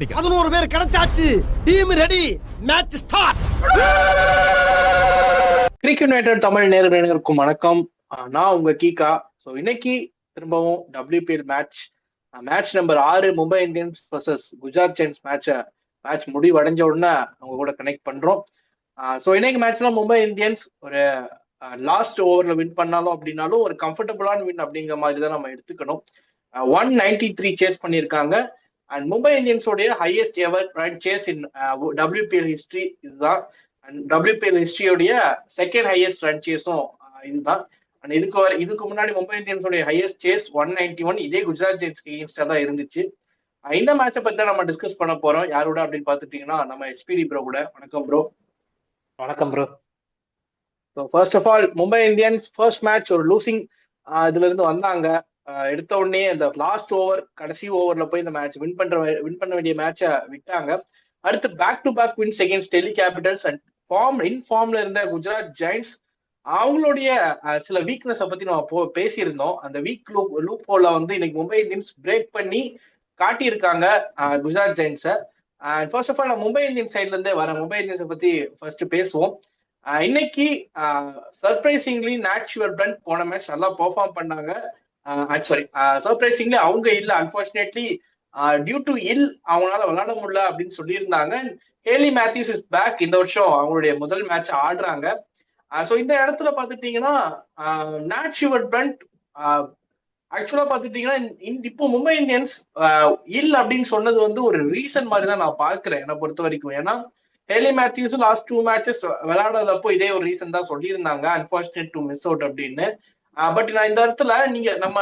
11 பேர் கிடைச்சாச்சு. Team ready. Match start. Cric United Tamil நேயர்களுக்கும் வணக்கம். நான் உங்க கீகா. ஸோ இன்னைக்கு திரும்பவும் WPL match number 6 Mumbai Indians versus Gujarat Giants match முடிவடைஞ்ச உடனே அவங்க கூட கனெக்ட் பண்றோம். ஸோ இன்னைக்கு மேட்ச்ல மும்பை இந்தியன்ஸ் ஒரு லாஸ்ட் ஓவர்ல வின் பண்ணாலும் அப்படின்னாலும் ஒரு கம்ஃபர்டபுளான வின் அப்படிங்கிற மாதிரி தான் நம்ம எடுத்துக்கணும். 193 சேஸ் பண்ணியிருக்காங்க. அண்ட் மும்பை இந்தியன்ஸோடைய highest ever run chase in WPL history இதுதான். அண்ட் WPL ஹிஸ்டரியோடைய செகண்ட் ஹையஸ்ட் ரன் சேஸும் இதுதான். அண்ட் இதுக்கு முன்னாடி மும்பை இந்தியன்ஸோடைய ஹையஸ்ட் சேஸ் 191 இதே குஜராத் ஜெயின்ஸ்க்கு எகென்ஸ்டா தான் இருந்துச்சு. இந்த மேட்சை பத்தி தான் நம்ம டிஸ்கஸ் பண்ண போறோம். யாரோட அப்படின்னு பாத்துட்டீங்கன்னா நம்ம HPD ப்ரோ கூட. வணக்கம் ப்ரோ. வணக்கம் bro. So first of all Mumbai Indians first match ஒரு லூசிங் இதுல இருந்து வந்தாங்க. எடுத்த உடனே இந்த லாஸ்ட் ஓவர் கடைசி ஓவர்ல போய் இந்த மேட்ச் வின் பண்ண வேண்டிய மேட்சை விட்டாங்க. அடுத்து back to back wins against Delhi Capitals and ஃபார்ம்ல இருந்த குஜராத் ஜெயின்ஸ் அவங்களுடைய சில வீக்னஸ் பத்தி நம்ம பேசியிருந்தோம். அந்த வீக் லூப் ஹோல்ல வந்து இன்னைக்கு மும்பை இந்தியன்ஸ் பிரேக் பண்ணி காட்டியிருக்காங்க குஜராத் ஜெயின்ஸை. அண்ட் ஃபர்ஸ்ட் ஆஃப் ஆல் நான் மும்பை இந்தியன்ஸ் சைட்ல இருந்தே வரேன். மும்பை இந்தியன்ஸை பத்தி ஃபர்ஸ்ட் பேசுவோம். இன்னைக்கு சர்ப்ரைசிங்லி நேச்சுரல் பிரண்ட் போன மேட்ச் நல்லா பெர்ஃபார்ம் பண்ணாங்க. சர்ப்ரைசிங்லி அவங்க இல்ல, அன்பார்ச்சுனேட்லி டியூ டு அவங்களால விளையாட முடியல அப்படின்னு சொல்லியிருந்தாங்க. Hayley Matthews is back. இந்த வருஷம் அவங்களுடைய முதல் மேட்ச் ஆடுறாங்க. ஸோ இந்த இடத்துல பாத்துட்டீங்கன்னா நேச்சுரல் பிரண்ட் ஆக்சுவலா பாத்துட்டீங்கன்னா இப்போ மும்பை இந்தியன்ஸ் அப்படின்னு சொன்னது வந்து ஒரு ரீசன் மாதிரி தான் நான் பாக்குறேன் என்னை பொறுத்த வரைக்கும். ஏன்னா ஹேலி மேத்யூஸ் லாஸ்ட் 2 மேட்சஸ் விளையாடாதப்போ இதே ஒரு ரீசன் தான் சொல்லியிருந்தாங்க, அன்பார்ச்சுனேட் டு மிஸ் அவுட் அப்படின்னு. பட் நான் இந்த இடத்துல நம்ம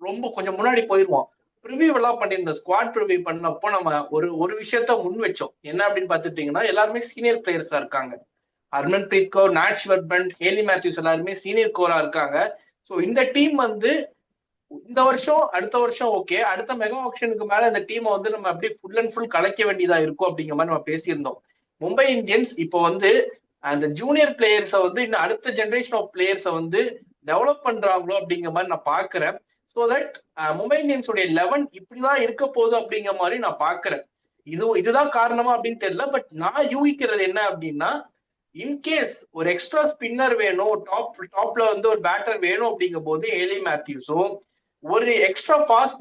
ரொம்ப கொஞ்சம் முன்னாடி போயிருவோம். ப்ரிவியூ எல்லாம் பண்ணியிருந்தோம். ஸ்குவாட் ப்ரிவியூ பண்ணப்போ நம்ம ஒரு விஷயத்த முன் வச்சோம். என்ன அப்படின்னு பாத்துட்டீங்கன்னா எல்லாருமே சீனியர் பிளேயர்ஸா இருக்காங்க. Harmanpreet Kaur, Nat Sciver Brunt, Hayley Matthews எல்லாருமே சீனியர் கோரா இருக்காங்க. ஸோ இந்த டீம் வந்து இந்த வருஷம் அடுத்த வருஷம் ஓகே, அடுத்த மெகா ஆக்ஷனுக்கு மேல இந்த டீமை வந்து நம்ம அப்படியே ஃபுல் அண்ட் ஃபுல் கலைக்க வேண்டியதா இருக்கும் அப்படிங்கிற மாதிரி நம்ம பேசியிருந்தோம். மும்பை இந்தியன்ஸ் இப்போ வந்து அந்த ஜூனியர் பிளேயர்ஸை வந்து இன்னும் அடுத்த ஜெனரேஷன் ஆஃப் பிளேயர்ஸை வந்து டெவலப் பண்றாங்களோ அப்படிங்கிற மாதிரி நான் பாக்குறேன். ஸோ தட் மும்பை இந்தியன்ஸோடைய 11 இப்படிதான் இருக்க போகுது அப்படிங்கிற மாதிரி நான் பாக்குறேன். இதுதான் காரணமா அப்படின்னு தெரியல. பட் நான் யூகிக்கிறது என்ன அப்படின்னா, இன்கேஸ் ஒரு எக்ஸ்ட்ரா ஸ்பின்னர் வேணும், டாப்ல வந்து ஒரு பேட்டர் வேணும் அப்படிங்கும் போது ஹேலி மேத்யூஸும் ஒரு எக்ஸ்ட்ரா ஃபாஸ்ட்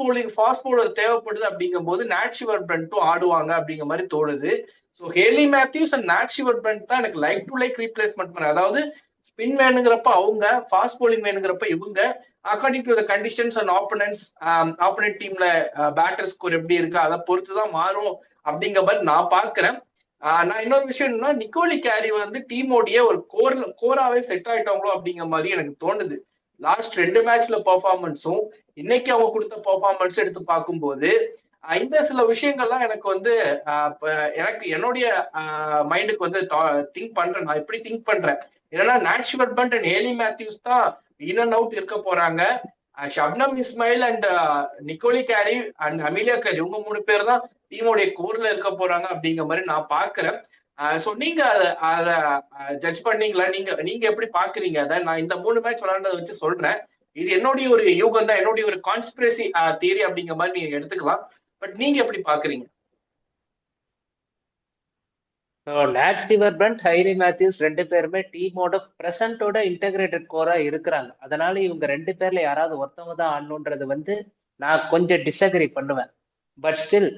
பவுலர் தேவைப்படுது அப்படிங்கும் போது நேச்சுரல் பிரண்ட்டும் ஆடுவாங்க அப்படிங்கிற மாதிரி தோணுது. So Hayley Matthews and Nat Sciver Brunt தான் எனக்கு லைக் டு லைக் ரீப்ளேஸ்மெண்ட் பண்ண. அதாவது ஸ்பின் வேணுங்கிறப்ப அவங்க, ஃபாஸ்ட் போலிங் வேணுங்கிறப்ப இவங்க, according to the conditions and opponent டீம்ல பேட்டர் ஸ்கோர் எப்படி இருக்கு அதை பொறுத்துதான் மாறும் அப்படிங்கிற மாதிரி நான் பாக்குறேன். நான் இன்னொரு விஷயம் என்னன்னா, நிக்கோலி கேரி வந்து டீமோடைய ஒரு கோராவே செட் ஆயிட்டாங்களோ அப்படிங்கிற மாதிரி எனக்கு தோணுது. லாஸ்ட் 2 மேட்ச்ல பெர்ஃபார்மன்ஸும் இன்னைக்கு அவங்க கொடுத்த பெர்ஃபார்மன்ஸ் எடுத்து பார்க்கும்போது இந்த சில விஷயங்கள்லாம் எனக்கு வந்து என்னுடைய மைண்டுக்கு வந்து திங்க் பண்றேன். நான் எப்படி திங்க் பண்றேன் ஏன்னா, natural Brunt and Hayley Matthews தான் இன் அண்ட் அவுட் இருக்க போறாங்க. Shabnim Ismail and Nicola Carey and Amelia Kerr இவங்க 3 பேர் தான் டீமோடைய கோர்ல இருக்க போறாங்க அப்படிங்கிற மாதிரி நான் பாக்குறேன். ஸோ நீங்க அதை ஜட்ஜ் பண்ணீங்களா? நீங்க எப்படி பாக்குறீங்க அதை? நான் இந்த 3 மேட்ச் விளையாண்டதை வச்சு சொல்றேன். இது என்னுடைய ஒரு யூகம் தான், என்னுடைய ஒரு கான்ஸ்பிரசி தியரி அப்படிங்கிற மாதிரி நீங்க எடுத்துக்கலாம். பட் நீங்க எப்படி பாக்குறீங்க? நேச்சுரல் பிரண்ட், ஹேலி மேத்யூஸ் 2 பேருமே டீமோட பிரசன்டோட இன்டகிரேட்டட் கோரா இருக்கிறாங்க. அதனால இவங்க 2 பேர்ல யாராவது ஒருத்தவங்க தான் ஆடணுன்றது வந்து நான் கொஞ்சம் டிஸ்அக்ரி பண்ணுவேன். பட் ஸ்டில்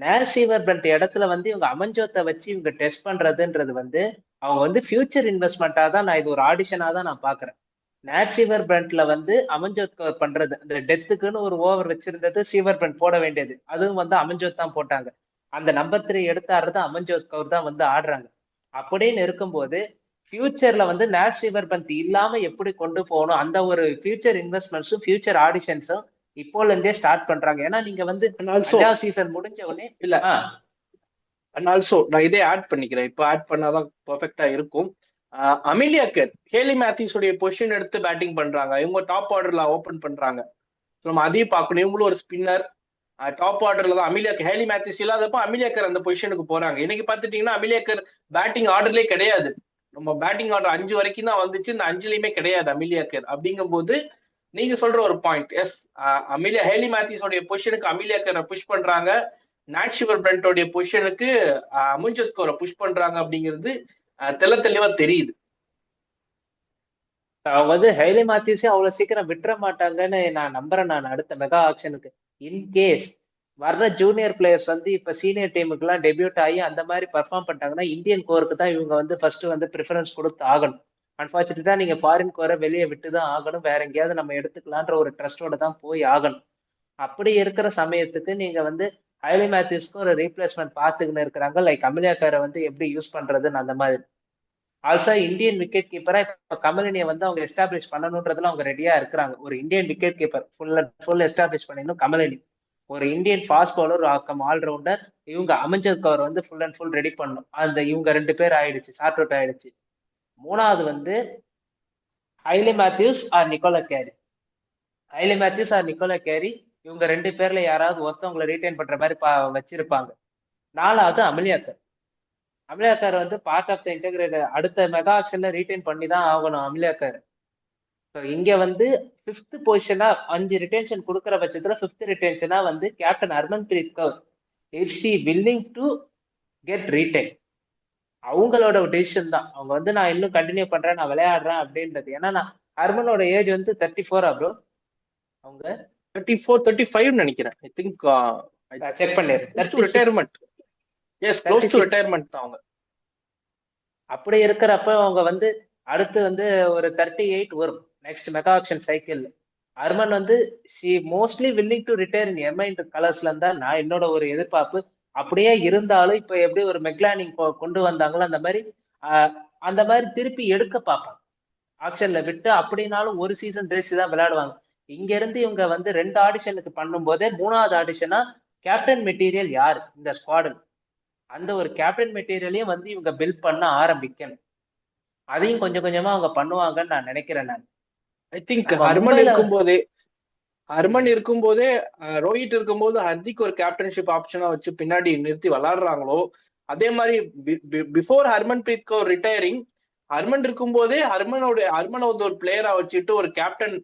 நேச்சுரல் பிரண்ட் இடத்துல வந்து இவங்க அமன்ஜோத்தை வச்சு இவங்க டெஸ்ட் பண்றதுன்றது வந்து அவங்க வந்து ஃபியூச்சர் இன்வெஸ்ட்மெண்டா தான் நான் இது ஒரு ஆடிஷனா தான் நான் பாக்குறேன். நேச்சுரல் பிரண்ட்ல வந்து அமன்ஜோத் கவர் பண்றது, அந்த டெத்துக்குன்னு ஒரு ஓவர் வச்சிருந்தது சீவர் பிரண்ட் போட வேண்டியது, அதுவும் வந்து அமன்ஜோத் தான் போட்டாங்க. அந்த நம்பர் 3 எடுத்து ஆடுறது அமன்ஜோத் கவுர் தான் வந்து ஆடுறாங்க. அப்படின்னு இருக்கும்போது ஃபியூச்சர்ல வந்து நேச்சுரல் பிரண்ட் இல்லாம எப்படி கொண்டு போகணும், அந்த ஒரு ஃபியூச்சர் இன்வெஸ்ட்மெண்ட்ஸும் ஃபியூச்சர் ஆடிஷன்ஸும் இப்போல இருந்தே ஸ்டார்ட் பண்றாங்க. ஏன்னா நீங்க வந்து சீசன் முடிஞ்ச உடனே இல்ல ஆல்சோ நான் இதே ஆட் பண்ணிக்கிறேன். இப்போ ஆட் பண்ணாதான் பெர்ஃபெக்டா இருக்கும். அமிலியா கேர் ஹேலி மேத்யூஸ் உடைய பொசிஷன் எடுத்து பேட்டிங் பண்றாங்க. இவங்க டாப் ஆர்டர்ல ஓபன் பண்றாங்க. நம்ம அதையும் பார்க்கணும். இவங்களும் ஒரு ஸ்பின்னர். டாப் ஆர்டர்ல தான் ஹேலி மேத்யூஸ் இல்லாதப்போ அமிலியா கேர் அந்த பொசிஷனுக்கு போறாங்க. இன்னைக்கு பாத்துட்டீங்கன்னா அமிலியா கேர் பேட்டிங் ஆர்டர்லயே கிடையாது. நம்ம பேட்டிங் ஆர்டர் 5 வரைக்கும் தான் வந்துச்சு. இந்த 5லயுமே கிடையாது அமிலியா கேர். அப்படிங்கும் போது நீங்க சொல்ற ஒரு பாயிண்ட், எஸ் ஹேலி மேத்யூஸ் உடைய பொசிஷனுக்கு அமிலியா கேரை புஷ் பண்றாங்க. நாட் ஷிவர் பிரண்டோடைய பொசிஷனுக்கு அமன்ஜோத் கௌரை புஷ் பண்றாங்க அப்படிங்கிறது தெளிவா தெரியுது. அவங்க வந்து ஹைலி மேத்யூஸே அவ்வளவு சீக்கிரம் விட்டுற மாட்டாங்கன்னு நான் நம்புறேன். நான் அடுத்த மெகா ஆக்ஷனுக்கு இன்கேஸ் வர்ற ஜூனியர் பிளேயர்ஸ் வந்து இப்ப சீனியர் டீமுக்கு எல்லாம் டெபியூட் ஆகி அந்த மாதிரி பர்ஃபார்ம் பண்ணிட்டாங்கன்னா இந்தியன் கோருக்கு தான் இவங்க வந்து ஃபர்ஸ்ட் வந்து ப்ரிஃபரன்ஸ் கொடுத்து ஆகணும். அன்பார்ச்சுனேட்டா நீங்க ஃபாரின் கோரை வெளியே விட்டு தான் ஆகணும். வேற எங்கேயாவது நம்ம எடுத்துக்கலான்ற ஒரு ட்ரஸ்டோட தான் போய் ஆகணும். அப்படி இருக்கிற சமயத்துக்கு நீங்க வந்து ஹைலி மேத்யூஸ்க்கு ஒரு ரீப்ளேஸ்மெண்ட் பார்த்துக்கின்னு இருக்கிறாங்க. லைக் அமிலியாக்காரை வந்து எப்படி யூஸ் பண்றதுன்னு அந்த மாதிரி. ஆல்சோ இந்தியன் விக்கெட் கீப்பரா இப்ப கமலினியை வந்து அவங்க எஸ்டாப்ளிஷ் பண்ணணுன்றதுல அவங்க ரெடியா இருக்கிறாங்க. ஒரு Indian wicket keeper full establish பண்ணிடணும் கமலினி. ஒரு இந்தியன் ஃபாஸ்ட் பவுலர் ஆல்ரவுண்டர் இவங்க அமன்ஜோத் கௌர் வந்து ஃபுல் அண்ட் ஃபுல் ரெடி பண்ணணும். அந்த இவங்க 2 பேர் ஆயிடுச்சு, சார்ட் அவுட் ஆயிடுச்சு. 3வது வந்து Hayley Matthews or Nicola Carey. Hayley Matthews or Nicola Carey இவங்க 2 பேர்ல யாராவது ஒருத்தவங்களை ரீட்டைன் பண்ற மாதிரி வச்சிருப்பாங்க. 4வது அமிலியாக்கர். அமிலியாக்கர் வந்து பார்ட் ஆஃப் த இன்டெகிரேட்டர் அடுத்த மெகா ஆக்ஷன்ல ரீட்டைன் பண்ணி தான் ஆகணும் அமிலியாக்கர். ஸோ இங்க வந்து 5th பொசிஷனா 5 ரிட்டென்ஷன் கொடுக்குற பட்சத்துல 5th ரிட்டென்ஷனா வந்து captain Harmanpreet Kaur is she willing to get retain. அவங்களோட டிசிஷன் தான். அவங்க வந்து நான் இன்னும் கண்டினியூ பண்றேன், நான் விளையாடுறேன் அப்படின்றது. ஏன்னா நான் ஹர்மனோட ஏஜ் வந்து 34 ப்ரோ. அவங்க 34 35 நினைக்கிறேன். ஐ திங்க் செக் பண்ணிடுறேன். Retirement. Yes, close to retirement தான் அவங்க. அப்படி இருக்கிறப்ப அவங்க வந்து அடுத்து வந்து ஒரு 38 வரும் next mega auction cycle. Harman வந்து she mostly willing to retire in MI கலர்ஸ்ல இருந்தா நான் என்னோட ஒரு எதிர்பார்ப்பு. அப்படியே இருந்தாலும் இப்ப எப்படி ஒரு மெக்லானிங் கொண்டு வந்தாங்களோ அந்த மாதிரி திருப்பி எடுக்க பார்ப்பாங்க ஆக்ஷன்ல விட்டு. அப்படின்னாலும் ஒரு சீசன் ரேஸ் தான் விளையாடுவாங்க. இங்க இருந்து இவங்க வந்து 2 ஆடிஷனுக்கு பண்ணும் போதே 3வது ஆடிஷனா கேப்டன் மெட்டீரியல் யார் இந்த ஸ்குவாடு, அந்த ஒரு கேப்டன் மெட்டீரியலையும் வந்து இவங்க பில்ட் பண்ண ஆரம்பிக்கணும். அதையும் கொஞ்சம் கொஞ்சமா அவங்க பண்ணுவாங்கன்னு நான் நினைக்கிறேன். நான் ஐ திங்க் ஹர்மன் இருக்கும்போதே ரோஹித் இருக்கும்போது ஹர்திக் ஒரு கேப்டன்ஷிப் ஆப்ஷனா வச்சு பின்னாடி நிறுத்தி விளையாடுறாங்களோ, அதே மாதிரி பிஃபோர் ஹர்மன்பிரீத் கௌர் ரிட்டையரிங் ஹர்மன் இருக்கும்போதே ஹர்மனை வந்து ஒரு பிளேயரா வச்சுட்டு ஒரு கேப்டன்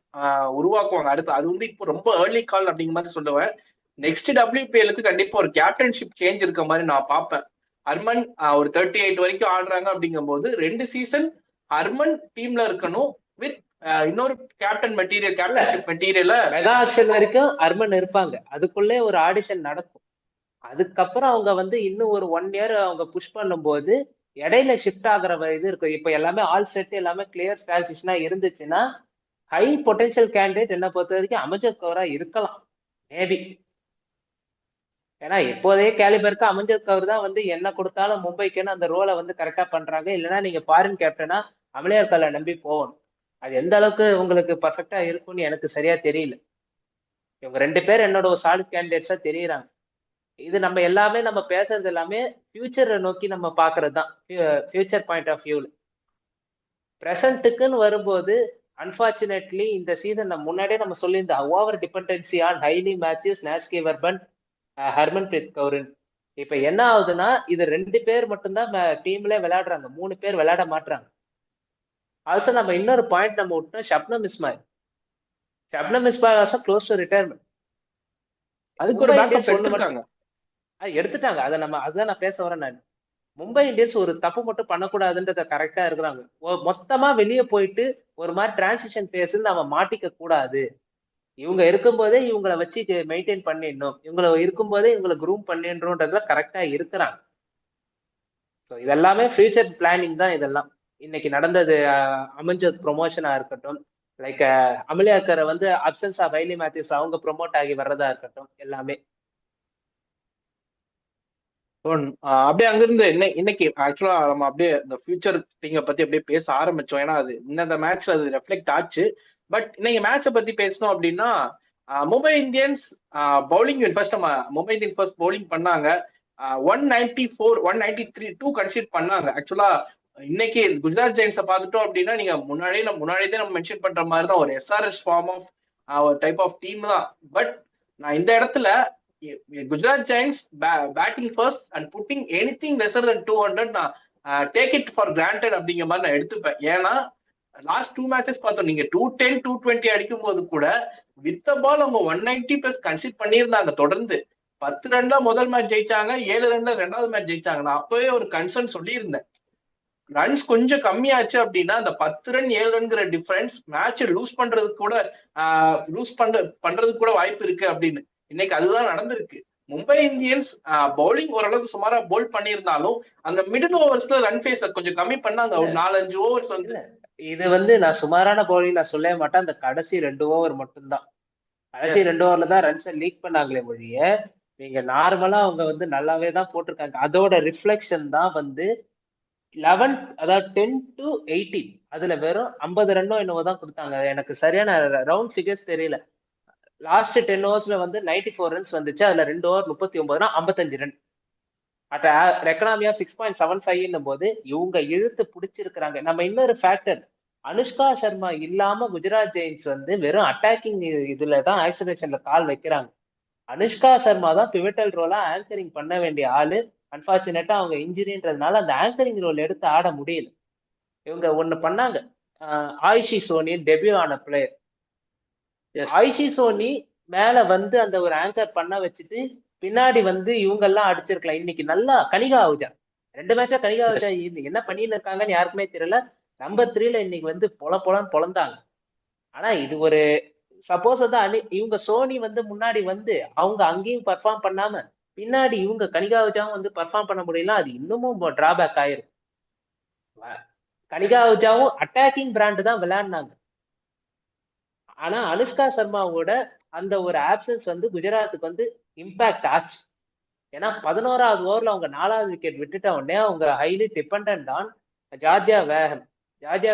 உருவாக்குவாங்க. அடுத்து அது வந்து இப்போ ரொம்ப ஏர்லி கால் அப்படிங்கிற மாதிரி சொல்லுவேன். நெக்ஸ்ட் WPL-க்கு கண்டிப்பா ஒரு கேப்டன்ஷிப் சேஞ்ச் இருக்க மாதிரி நான் பார்ப்பேன். ஹர்மன் ஒரு 38 வரைக்கும் ஆடுறாங்க அப்படிங்கும் போது 2 சீசன் ஹர்மன் டீம்ல இருக்கணும் வித் இன்னொரு கேப்டன்ஷிப் மெட்டீரியல். மெகா ஆக்ஷன் வரைக்கும் ஹர்மன் இருப்பாங்க. அதுக்குள்ளே ஒரு ஆடிஷன் நடக்கும். அதுக்கப்புறம் அவங்க வந்து இன்னும் ஒரு 1 இயர் அவங்க புஷ் பண்ணும்போது இடையில ஷிஃப்ட் ஆகுற இது இருக்கும். இப்ப எல்லாமே ஆல் செட் எல்லாமே கிளியர் டிரான்சிஷனா இருந்துச்சுன்னா ஹை பொட்டன்ஷியல் கேண்டிடேட் என்ன பொறுத்த வரைக்கும் அமன்ஜோத் கௌரா இருக்கலாம் மேபி. ஏன்னா இப்போதைய கேலிபருக்கு அமன்ஜோத் கௌர் தான் வந்து என்ன கொடுத்தாலும் மும்பைக்குன்னு அந்த ரோலை வந்து கரெக்டா பண்றாங்க. இல்லைன்னா நீங்க ஃபாரின் கேப்டனா அமலியார் கல்லை நம்பி போகணும். அது எந்த அளவுக்கு உங்களுக்கு பர்ஃபெக்டா இருக்கும்னு எனக்கு சரியா தெரியல. இவங்க 2 பேர் என்னோட ஒரு சாலிட் கேண்டிடேட்ஸா தெரியுறாங்க. இது நம்ம எல்லாமே நம்ம பேசுறது எல்லாமே ஃபியூச்சரை நோக்கி நம்ம பாக்குறது தான், ஃபியூச்சர் பாயிண்ட் ஆஃப் வியூல. பிரசன்ட்டுக்குன்னு வரும்போது அன்பார்ச்சுனேட்லி இந்த சீசன் முன்னாடியே நம்ம சொல்லியிருந்தோம் over dependency on Hayley Matthews, நாஸ்கி வர்பன், ஹர்மன்பிரீத் கௌர். இப்ப என்ன ஆகுதுன்னா இது 2 பேர் மட்டும்தான் டீம்ல விளையாடுறாங்க, 3 பேர் விளையாட மாட்டாங்க. ஆல்சோ நம்ம இன்னொரு பாயிண்ட் நம்ம விட்டோம், Shabnam Ismail also close to retirement. அதுக்கு ஒரு பேக்கப் எடுத்துட்டாங்க. அதுதான் நான் பேச வரேன். நான் மும்பை இந்தியன்ஸ் ஒரு தப்பு மட்டும் பண்ணக்கூடாதுன்றத கரெக்டா இருக்கிறாங்க. மொத்தமா வெளியே போயிட்டு ஒரு மாதிரி டிரான்சிஷன் பேஸ்ல நம்ம மாட்டிக்க கூடாது. இவங்க இருக்கும்போதே இவங்களை வச்சு மெயின்டைன் பண்ணிடணும், இவங்களை இருக்கும்போதே இவங்களை குரூம் பண்ணின்றதுல கரெக்டா இருக்கிறாங்க. இதெல்லாமே ஃபியூச்சர் பிளானிங் தான். இதெல்லாம் இன்னைக்கு நடந்தது அமன்ஜோத் ப்ரொமோஷனா இருக்கட்டும், லைக் அமலியாக்கரை வந்து அப்சன்ஸ் ஆஃப் ஹைலி மேத்யூஸ் அவங்க ப்ரொமோட் ஆகி வர்றதா இருக்கட்டும், எல்லாமே அப்படியே அங்கிருந்து இன்னைக்கு ஆக்சுவலா நம்ம அப்படியே இந்த ஃபியூச்சர் திங்க பத்தி அப்படியே பேச ஆரம்பிச்சோம். ஏன்னா அது இந்த மேட்ச்ல அது ரெஃப்ளெக்ட் ஆச்சு. பட் இன்னைக்கு மேட்சை பத்தி பேசணும் அப்படின்னா மும்பை இந்தியன்ஸ் பவுலிங் ஃபர்ஸ்ட் நம்ம மும்பை இந்தியன்ஸ் ஃபர்ஸ்ட் பவுலிங் பண்ணாங்க. 194 193 2 கன்சிடர் பண்ணாங்க. ஆக்சுவலா இன்னைக்கு குஜராத் ஜெயின்ஸை பார்த்துட்டோம் அப்படின்னா நீங்க முன்னாடியே நம்ம மென்ஷன் பண்ற மாதிரி தான் ஒரு SRS ஃபார்ம் ஆஃப் ஒரு டைப் ஆஃப் டீம் தான். பட் நான் இந்த இடத்துல Gujarat Giants batting first and putting anything lesser than 200 நான் டேக் இட் ஃபார் கிராண்டட் அப்படிங்கிற மாதிரி நான் எடுத்துப்பேன். ஏன்னா லாஸ்ட் 2 மேட்சஸ் பார்த்தோம், நீங்க 210 220 அடிக்கும் போது கூட வித் பால் அவங்க 190+ கன்சிட் பண்ணியிருந்தாங்க தொடர்ந்து. 10 ரன்ல முதல் மேட்ச் ஜெயிச்சாங்க, 7 ரன்ல 2வது மேட்ச் ஜெயிச்சாங்க. நான் அப்பவே ஒரு கன்சர்ன் சொல்லியிருந்தேன். ரன்ஸ் கொஞ்சம் கம்மியாச்சு அப்படின்னா அந்த 10 ரன் 7 ரன்ங்கிற டிஃபரன்ஸ் மேட்ச் லூஸ் பண்றதுக்கு கூட வாய்ப்பு இருக்கு அப்படின்னு. இன்னைக்கு அதுதான் நடந்திருக்கு. மும்பை இந்தியன்ஸ் பவுலிங் ஓரளவுக்கு சுமாரா போல் பண்ணியிருந்தாலும் அந்த மிடில் ஓவர்ஸ்ல ரன் ஃபேஸ கொஞ்சம் கம்மி பண்ணாங்க. ஒரு 4-5 ஓவர்ஸ் வந்து இது வந்து நான் சுமாரான பவுலிங் நான் சொல்லவே மாட்டேன். அந்த கடைசி 2 ஓவர் மட்டும்தான். கடைசி 2 ஓவர்ல தான் ரன்ஸை லீக் பண்ணாங்களே ஒழிய, நீங்க நார்மலா அவங்க வந்து நல்லாவே தான் போட்டிருக்காங்க. அதோட ரிஃப்ளெக்ஷன் தான் வந்து 11, அதாவது 10 to 18 அதுல வெறும் 50 ரன்னோ என்னவோ தான் கொடுத்தாங்க. எனக்கு சரியான ரவுண்ட் ஃபிகர்ஸ் தெரியல. லாஸ்ட் 10 ஓவர்ஸ்ல வந்து 94 ரன்ஸ் வந்துச்சு. அதுல 2 over 39 55 run. At economy of 6.75 போது இவங்க இழுத்து பிடிச்சிருக்கிறாங்க. நம்ம இன்னொரு ஃபேக்டர், அனுஷ்கா சர்மா இல்லாம குஜராத் ஜெயின்ஸ் வந்து வெறும் அட்டாக்கிங் இதுல தான் ஆக்சிலேஷன்ல கால் வைக்கிறாங்க. அனுஷ்கா சர்மா தான் பிவிட்டல் ரோலா ஆங்கரிங் பண்ண வேண்டிய ஆளு. அன்பார்ச்சுனேட்டா அவங்க இன்ஜுரின்றதுனால அந்த ஆங்கரிங் ரோல் எடுத்து ஆட முடியல. இவங்க ஒண்ணு பண்ணாங்க, ஆயிஷி சோனி டெபியூ ஆன பிளேயர். ஆயிஷி சோனி மேல வந்து அந்த ஒரு ஆங்கர் பண்ண வச்சுட்டு பின்னாடி வந்து இவங்க எல்லாம் அடிச்சிருக்கலாம். இன்னைக்கு நல்லா கனிகா ஆகுஜா 2 மேட்சா கனிகா ஆகுஜா என்ன பண்ணின்னு இருக்காங்கன்னு யாருக்குமே தெரியல. நம்பர் 3ல இன்னைக்கு வந்து பொலன்னு பொழந்தாங்க. ஆனா இது ஒரு சப்போஸ் வந்து இவங்க சோனி வந்து முன்னாடி வந்து அவங்க அங்கேயும் பர்ஃபார்ம் பண்ணாம பின்னாடி இவங்க கனிகா ஆகுஜாவும் வந்து பர்ஃபார்ம் பண்ண முடியல, அது இன்னமும் டிராபேக் ஆயிரும். கனிகா ஆகுஜாவும் அட்டாக்கிங் பிராண்ட் தான் விளையாடினாங்க. ஆனா அனுஷ்கா சர்மாவோட அந்த ஒரு ஆப்சன்ஸ் வந்து குஜராத்துக்கு வந்து இம்பாக்ட் ஆச்சு. ஏன்னா 11வது ஓவர்ல அவங்க 4வது விக்கெட் விட்டுட்ட உடனே அவங்க ஹைலி டிபெண்ட் ஆன் ஜார்ஜியா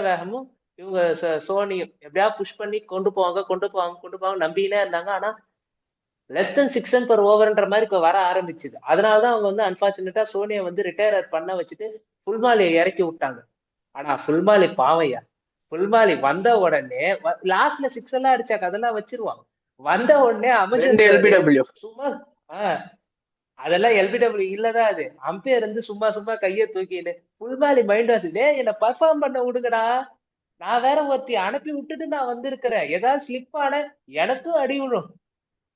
வேகமும் இவங்க சோனியும் எப்படியா புஷ் பண்ணி கொண்டு போவாங்க நம்பினே இருந்தாங்க. ஆனா லெஸ் தென் 6 ரன் per ஓவர்ன்ற மாதிரி இப்ப வர ஆரம்பிச்சுது. அதனாலதான் அவங்க வந்து அன்பார்ச்சுனேட்டா சோனியை வந்து ரிட்டையர் பண்ண வச்சுட்டு ஃபுல்மாலியை இறக்கி விட்டாங்க. ஆனா ஃபுல்மாலி பாவையா, ஃபுல்மாலி வந்த உடனே லாஸ்ட்ல 6 எல்லாம் அடிச்சாக்க அதெல்லாம் வச்சிருவாங்க. வந்த உடனே LBW சும்மா அதெல்லாம் LBW இல்லதான், அது அம்பையர் வந்து சும்மா கையை தூக்கின்னு ஃபுல்மாலி மைண்ட் வாஷ், என்ன பர்ஃபார்ம் பண்ண விடுங்கடா, நான் வேற ஒருத்தி அனுப்பி விட்டுட்டு நான் வந்திருக்கிறேன், ஏதாவது ஸ்லிப் ஆன எனக்கும் அடி விடும்,